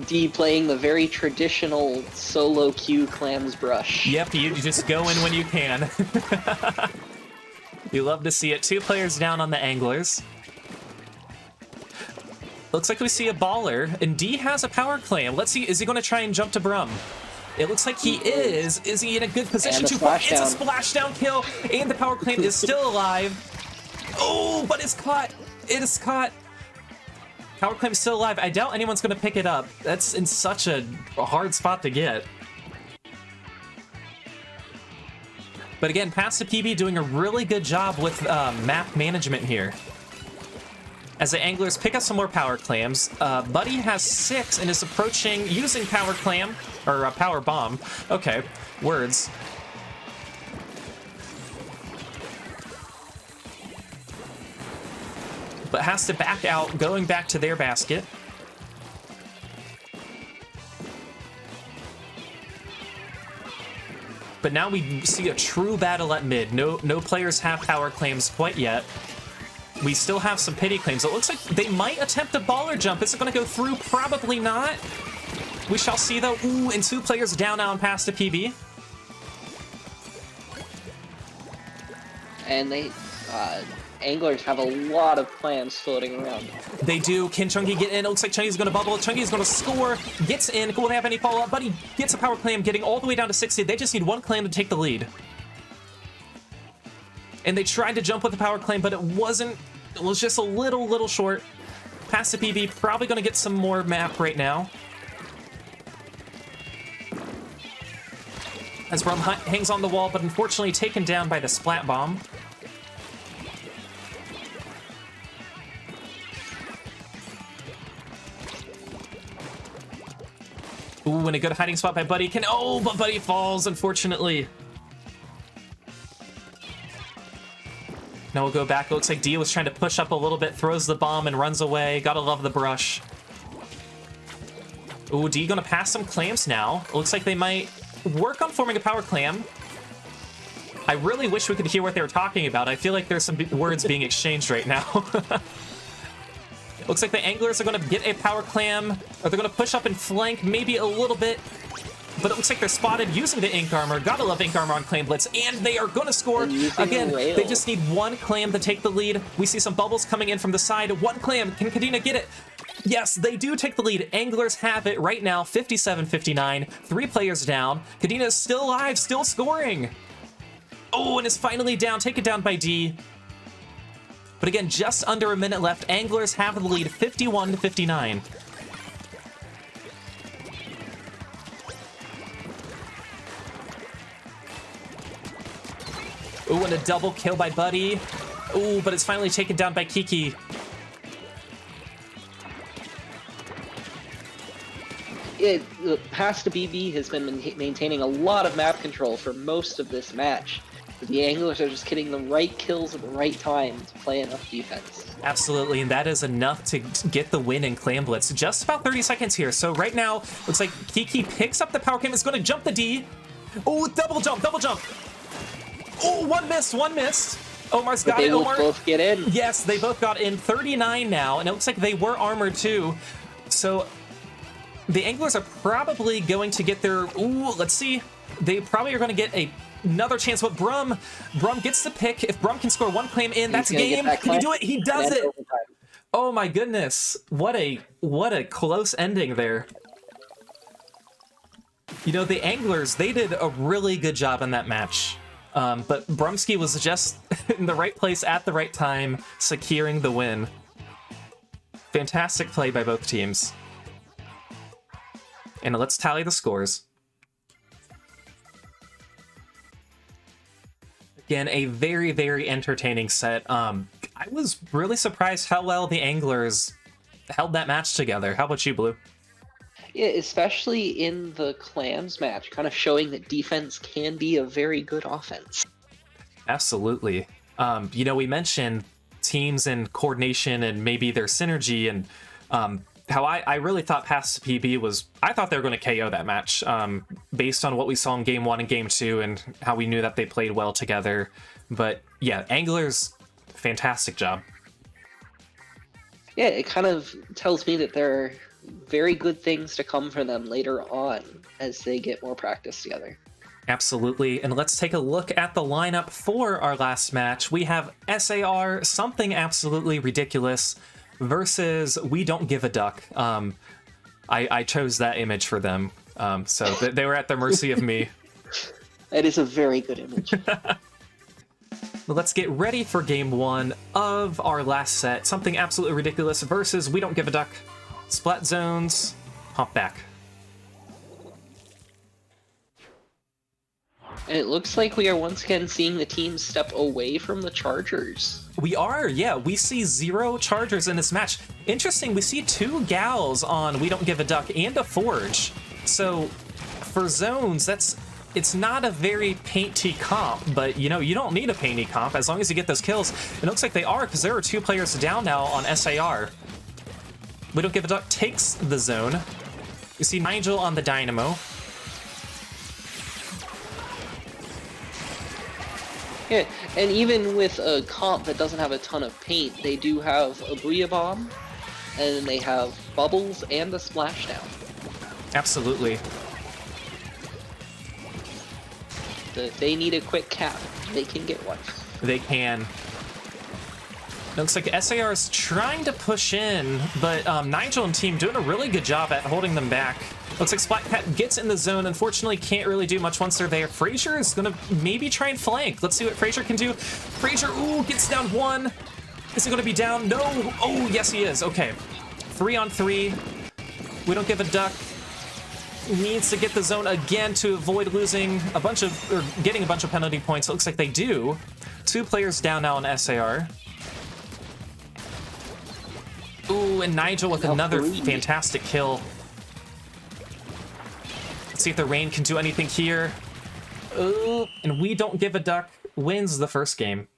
D playing the very traditional solo queue Clam's brush. Yep, you just go in when you can. You love to see it. 2 players down on the anglers. Looks like we see a baller, and D has a power claim. Let's see, is he going to try and jump to Brum? It looks like he is. Is he in a good position to block? It's a splashdown kill, and the power claim is still alive. Oh, but it's caught. It is caught. Power claim is still alive. I doubt anyone's going to pick it up. That's in such a hard spot to get. But again, Pass to PB doing a really good job with map management here. As the anglers pick up some more power clams, Buddy has 6 and is approaching using power clam, or power bomb. Okay, words. But has to back out, going back to their basket. But now we see a true battle at mid. No players have power claims quite yet. We still have some pity claims. It looks like they might attempt a baller jump. Is it going to go through? Probably not. We shall see, though. Ooh, and 2 players down now and Pass to PB. And they, anglers have a lot of clams floating around. They do. Can Chungi get in? It looks like Chungi's going to bubble. Chungi's going to score. Gets in. Will they have any follow-up? Buddy gets a power clam, getting all the way down to 60. They just need 1 clam to take the lead. And they tried to jump with the power claim, but it wasn't. It was just a little short. Pass to PB, probably going to get some more map right now. As Brum hangs on the wall, but unfortunately taken down by the Splat bomb. Ooh, and a good hiding spot by Buddy. Oh, but Buddy falls, unfortunately. Now we'll go back. It looks like D was trying to push up a little bit, throws the bomb and runs away. Gotta love the brush. Ooh, D gonna pass some clams now. It looks like they might work on forming a power clam. I really wish we could hear what they were talking about. I feel like there's some words being exchanged right now. Looks like the anglers are gonna get a power clam, or they're gonna push up and flank maybe a little bit. But it looks like they're spotted using the ink armor. Gotta love ink armor on Clam Blitz, and they are gonna score. Again, they just need 1 clam to take the lead. We see some bubbles coming in from the side. 1 clam. Can Kadena get it? Yes, they do take the lead. Anglers have it right now, 57-59. 3 players down. Kadena is still alive, still scoring. Oh, and is finally down. Taken down by D. But again, just under a minute left. Anglers have the lead, 51-59. Ooh, and a double kill by Buddy. Ooh, but it's finally taken down by Kiki. Pass to BB has been maintaining a lot of map control for most of this match. The Anglers are just getting the right kills at the right time to play enough defense. Absolutely, and that is enough to get the win in Clam Blitz. Just about 30 seconds here. So right now, looks like Kiki picks up the power cam. Is going to jump the D. Oh, double jump, double jump. Oh, one missed. Omar's got it. Omar. They both get in. Yes, they both got in. 39 now, and it looks like they were armored too. So the Anglers are probably going to get their... Ooh, let's see. They probably are going to get another chance, but Brum gets the pick. If Brum can score one claim in, that's game. Can he do it? He does it. Oh my goodness. What a close ending there. You know, the Anglers, they did a really good job in that match. But Brumsky was just in the right place at the right time, securing the win. Fantastic play by both teams. And let's tally the scores. Again, a very, very entertaining set. I was really surprised how well the Anglers held that match together. How about you, Blue? Yeah, especially in the Clams match, kind of showing that defense can be a very good offense. Absolutely. You know, we mentioned teams and coordination and maybe their synergy, and how I really thought Pass to PB was... I thought they were going to KO that match, based on what we saw in Game 1 and Game 2 and how we knew that they played well together. But yeah, Anglers, fantastic job. Yeah, it kind of tells me that there are very good things to come for them later on as they get more practice together. Absolutely, and let's take a look at the lineup for our last match. We have SAR, Something Absolutely Ridiculous, versus We Don't Give a Duck. I chose that image for them, so they were at the mercy of me. That is a very good image. Let's get ready for Game 1 of our last set. Something Absolutely Ridiculous versus We Don't Give a Duck. Splat zones, Humpback. And it looks like we are once again seeing the team step away from the Chargers. We are, yeah. We see 0 Chargers in this match. Interesting, we see 2 gals on We Don't Give a Duck and a Forge. So for zones, it's not a very painty comp, but you know, you don't need a painty comp as long as you get those kills. It looks like they are, because there are 2 players down now on SAR. We Don't Give a Duck takes the zone. You see Nigel on the Dynamo. Yeah, and even with a comp that doesn't have a ton of paint, they do have a Booyah Bomb, and they have Bubbles and a Splashdown. Absolutely. If they need a quick cap, they can get one. They can. It looks like SAR is trying to push in, but Nigel and team doing a really good job at holding them back. Looks like Splat gets in the zone. Unfortunately, can't really do much once they're there. Frazier is going to maybe try and flank. Let's see what Frazier can do. Frazier, ooh, gets down 1. Is he going to be down? No. Oh, yes, he is. Okay. 3 on 3. We Don't Give a Duck. Needs to get the zone again to avoid losing a bunch of, or getting a bunch of penalty points. It looks like they do. 2 players down now on SAR. Ooh, and Nigel with another fantastic kill. Let's see if the rain can do anything here. Ooh, and We Don't Give a Duck wins the first game.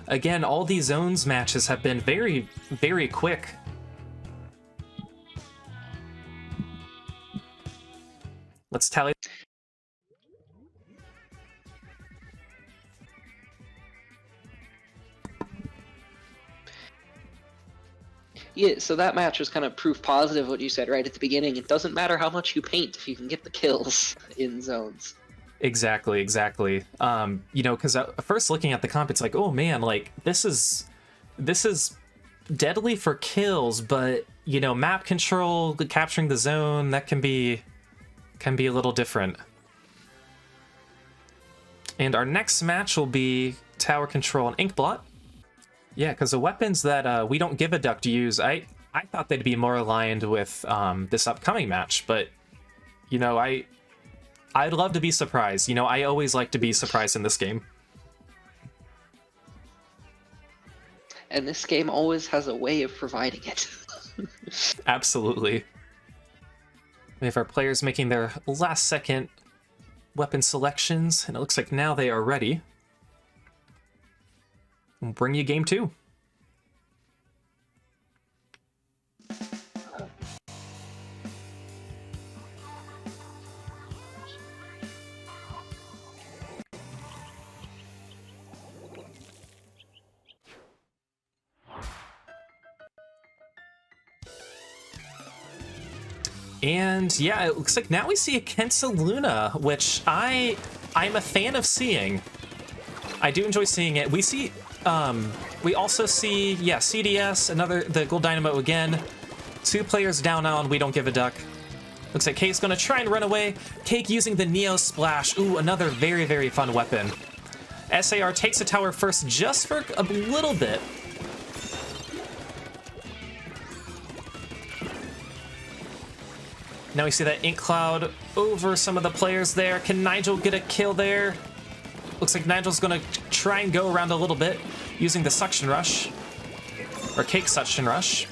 Again, all these zones matches have been very, very quick. Let's tally. Yeah, so that match was kind of proof positive what you said right at the beginning. It doesn't matter how much you paint if you can get the kills in zones. Exactly. You know, because first looking at the comp, it's like, oh man, like this is deadly for kills, but you know, map control, capturing the zone, that can be a little different. And our next match will be tower control and Inkblot. Yeah, because the weapons that We Don't Give a Duck to use, I thought they'd be more aligned with this upcoming match, but you know, I'd love to be surprised. You know, I always like to be surprised in this game. and this game always has a way of providing it. Absolutely. We have our players making their last second weapon selections, and it looks like now they are ready. We'll bring you game 2. And yeah, it looks like now we see a Kensa Luna, which I'm a fan of seeing. I do enjoy seeing it. We see, we also see, yeah, CDS, the Gold Dynamo again. 2 players down on We Don't Give a Duck. Looks like Cake's gonna try and run away. Cake using the Neo Splash. Ooh, another very, very fun weapon. SAR takes the tower first just for a little bit. Now we see that ink cloud over some of the players there. Can Nigel get a kill there? Looks like Nigel's gonna try and go around a little bit using the suction rush. Or Cake suction rush.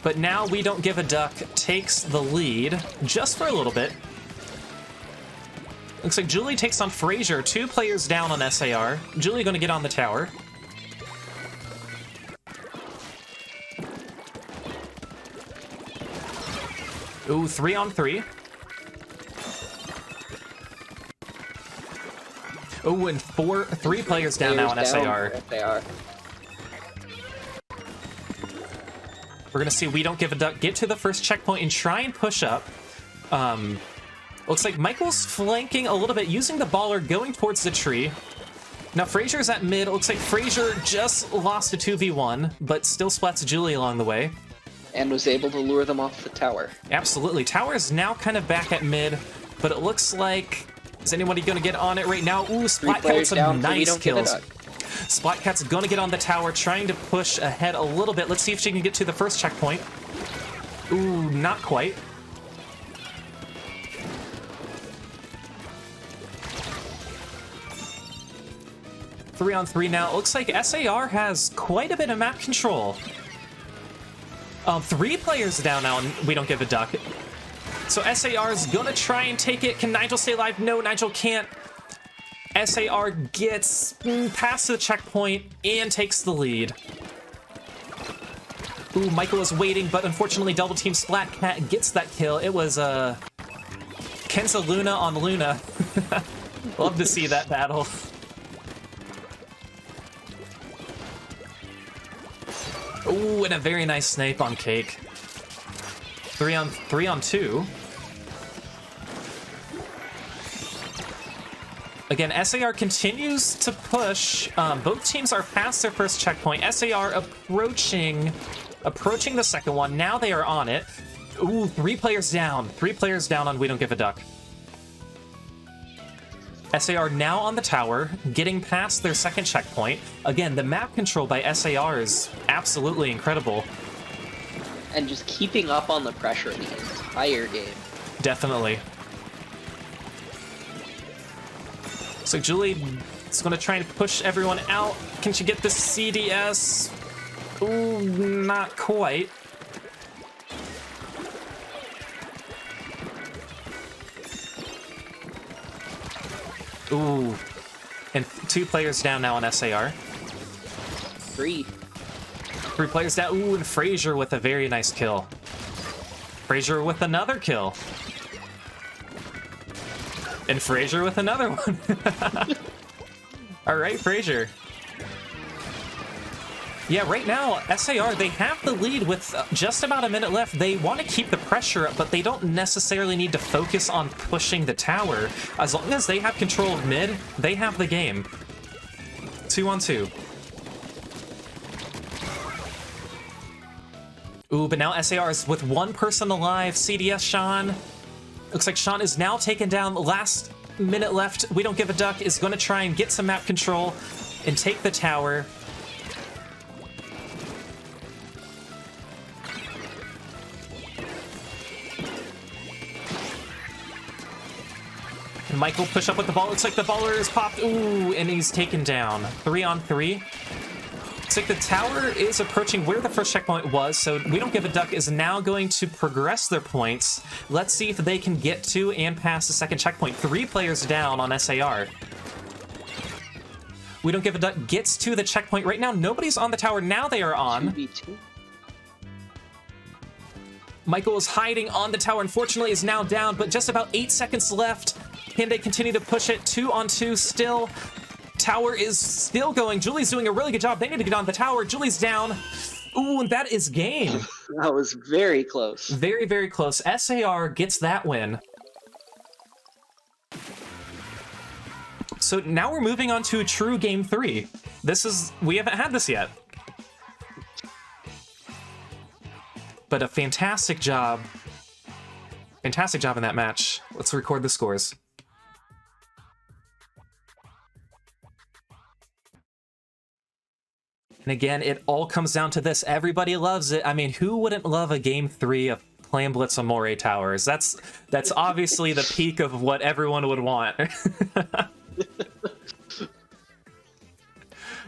But now We Don't Give a Duck takes the lead just for a little bit. Looks like Julie takes on Frazier. 2 players down on SAR. Julie gonna get on the tower. Ooh, 3 on 3. Ooh, and 3 players down now on SAR. We're gonna see We Don't Give a Duck get to the first checkpoint and try and push up. Looks like Michael's flanking a little bit, using the baller, going towards the tree. Now Frazier's at mid. It looks like Frazier just lost a 2v1, but still splats Julie along the way. And was able to lure them off the tower. Absolutely. Tower is now kind of back at mid, but it looks like... Is anybody going to get on it right now? Ooh, Splat with some nice kills. Splatcat's going to get on the tower, trying to push ahead a little bit. Let's see if she can get to the first checkpoint. Ooh, not quite. Three on 3 now. It looks like SAR has quite a bit of map control. 3 players down now, and We Don't Give a Duck. So SAR is gonna try and take it. Can Nigel stay alive? No, Nigel can't. SAR gets past the checkpoint and takes the lead. Ooh, Michael is waiting, but unfortunately double team Splatcat gets that kill. It was Kensa Luna on Luna. Love to see that battle. Ooh, and a very nice snipe on Cake. 3 on 2. Again, SAR continues to push. Both teams are past their first checkpoint. SAR approaching the second one. Now they are on it. Ooh, 3 players down. 3 players down on We Don't Give a Duck. SAR now on the tower, getting past their second checkpoint. Again, the map control by SAR is absolutely incredible. And just keeping up on the pressure the entire game. Definitely. So Julie is going to try and push everyone out. Can she get the CDS? Ooh, not quite. Ooh. And 2 players down now on SAR. 3 players down. Ooh, and Frazier with a very nice kill. Frazier with another kill. And Frazier with another one. All right, Frazier. Yeah, right now, SAR, they have the lead with just about a minute left. They want to keep the pressure up, but they don't necessarily need to focus on pushing the tower. As long as they have control of mid, they have the game. 2 on 2. Ooh, but now SAR is with 1 person alive. CDS Sean. Looks like Sean is now taken down. Last minute left. We Don't Give a Duck is going to try and get some map control and take the tower. Can Michael push up with the ball? Looks like the baller is popped. Ooh, and he's taken down. 3 on 3. So the tower is approaching where the first checkpoint was, so We Don't Give a Duck is now going to progress their points. Let's see if they can get to and pass the second checkpoint. 3 players down on SAR. We Don't Give a Duck gets to the checkpoint right now. Nobody's on the tower. Now they are on. 2v2. Michael is hiding on the tower. Unfortunately, is now down, but just about 8 seconds left. Can they continue to push it? 2 on 2 still. Tower is still going. Julie's doing a really good job. They need to get on the tower. Julie's down. Ooh, and that is game. That was very close. Very, very close. SAR gets that win. So now we're moving on to true game 3. We haven't had this yet. But a fantastic job. Fantastic job in that match. Let's record the scores. And again, it all comes down to this. Everybody loves it. I mean, who wouldn't love a game 3 of Clam, Blitz on Moray Towers? That's obviously the peak of what everyone would want.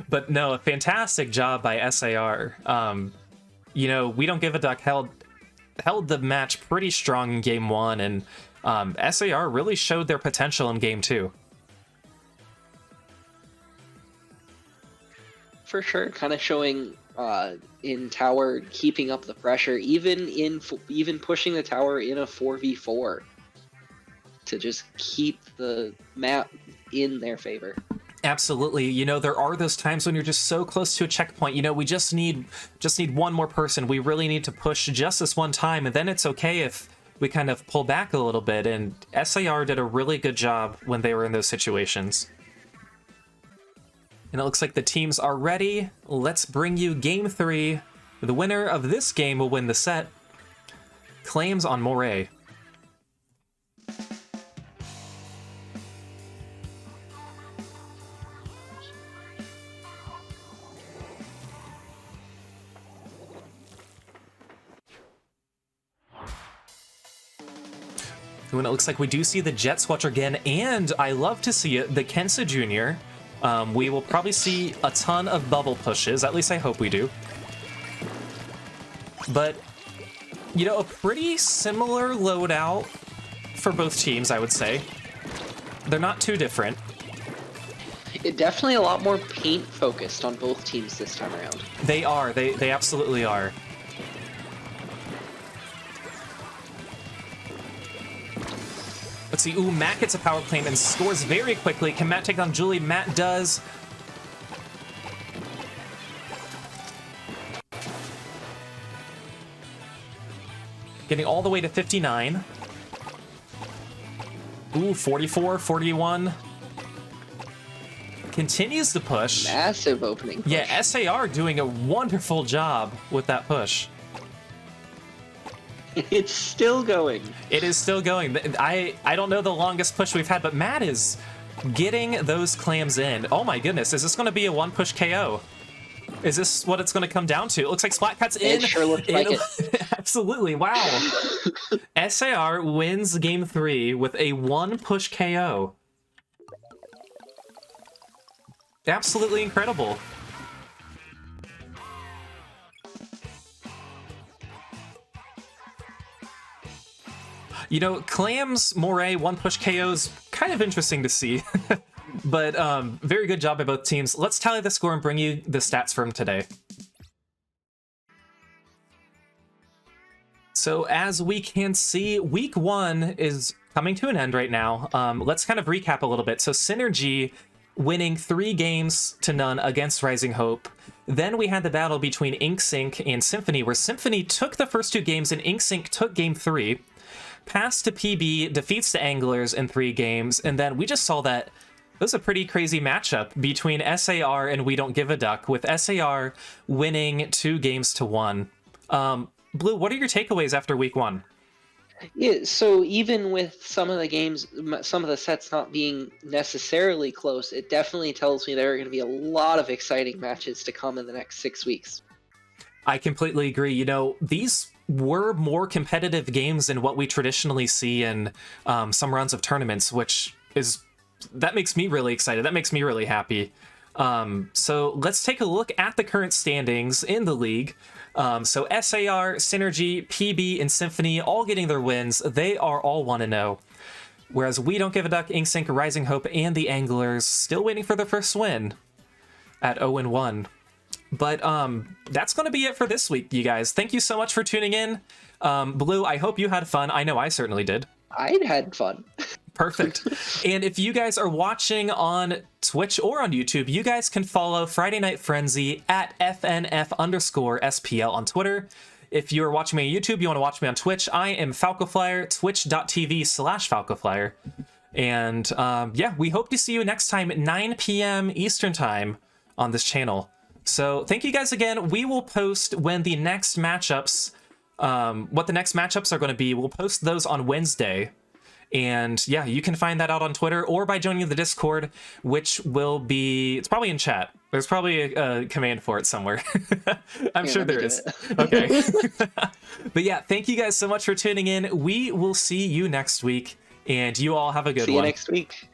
But no, a fantastic job by SAR. You know, We Don't Give a Duck held the match pretty strong in game 1, and SAR really showed their potential in game 2. For sure, kind of showing in tower, keeping up the pressure, even pushing the tower in a 4v4 to just keep the map in their favor. Absolutely. You know, there are those times when you're just so close to a checkpoint. You know, we just need one more person. We really need to push just this one time, and then it's okay if we kind of pull back a little bit. And SAR did a really good job when they were in those situations. And it looks like the teams are ready. Let's bring you game 3. The winner of this game will win the set. Clams on Moray. When it looks like we do see the Jet Squatcher again, and I love to see it, the Kensa Jr. We will probably see a ton of bubble pushes, at least I hope we do. But, you know, a pretty similar loadout for both teams, I would say. They're not too different. It definitely a lot more paint focused on both teams this time around. They are, they absolutely are. Let's see, ooh, Matt gets a power claim and scores very quickly. Can Matt take down Julie? Matt does. Getting all the way to 59. Ooh, 44, 41. Continues to push. Massive opening push. Yeah, SAR doing a wonderful job with that push. It's still going. It is still going. I don't know the longest push we've had, but Matt is getting those clams in. Oh my goodness, is this going to be a one-push KO? Is this what it's going to come down to? It looks like Splat cuts in. It sure looks like it. Absolutely, wow. SAR wins game 3 with a one-push KO. Absolutely incredible. You know, Clam's Moray one-push KO's kind of interesting to see. But very good job by both teams. Let's tally the score and bring you the stats from today. So as we can see, week 1 is coming to an end right now. Let's kind of recap a little bit. So SynRG winning 3 games to none against Rising Hope. Then we had the battle between InkSync and Symphony, where Symphony took the first 2 games and InkSync took game 3. Passed to PB, defeats the Anglers in 3 games, and then we just saw that it was a pretty crazy matchup between SAR and We Don't Give a Duck, with SAR winning 2 games to 1. Blue, what are your takeaways after week 1? Yeah, so even with some of the games, some of the sets not being necessarily close, it definitely tells me there are going to be a lot of exciting matches to come in the next 6 weeks. I completely agree. You know, these were more competitive games than what we traditionally see in some rounds of tournaments, that makes me really excited. That makes me really happy. So let's take a look at the current standings in the league. So SAR, SynRG, PB, and Symphony all getting their wins. They are all 1-0. Whereas We Don't Give a Duck, InkSync, Rising Hope, and the Anglers still waiting for their first win at 0-1. But that's going to be it for this week, you guys. Thank you so much for tuning in. Blue, I hope you had fun. I know I certainly did. I had fun. Perfect. And if you guys are watching on Twitch or on YouTube, you guys can follow Friday Night Frenzy at FNF_SPL on Twitter. If you're watching me on YouTube, you want to watch me on Twitch, I am FalcoFlyer, twitch.tv/FalcoFlyer. And yeah, we hope to see you next time at 9 p.m. Eastern Time on this channel. So thank you guys again. We will post when the next matchups, what the next matchups are going to be. We'll post those on Wednesday. And yeah, you can find that out on Twitter or by joining the Discord, which will be, it's probably in chat. There's probably a command for it somewhere. I'm sure there is. Okay. But yeah, thank you guys so much for tuning in. We will see you next week, and you all have a good one. See you next week.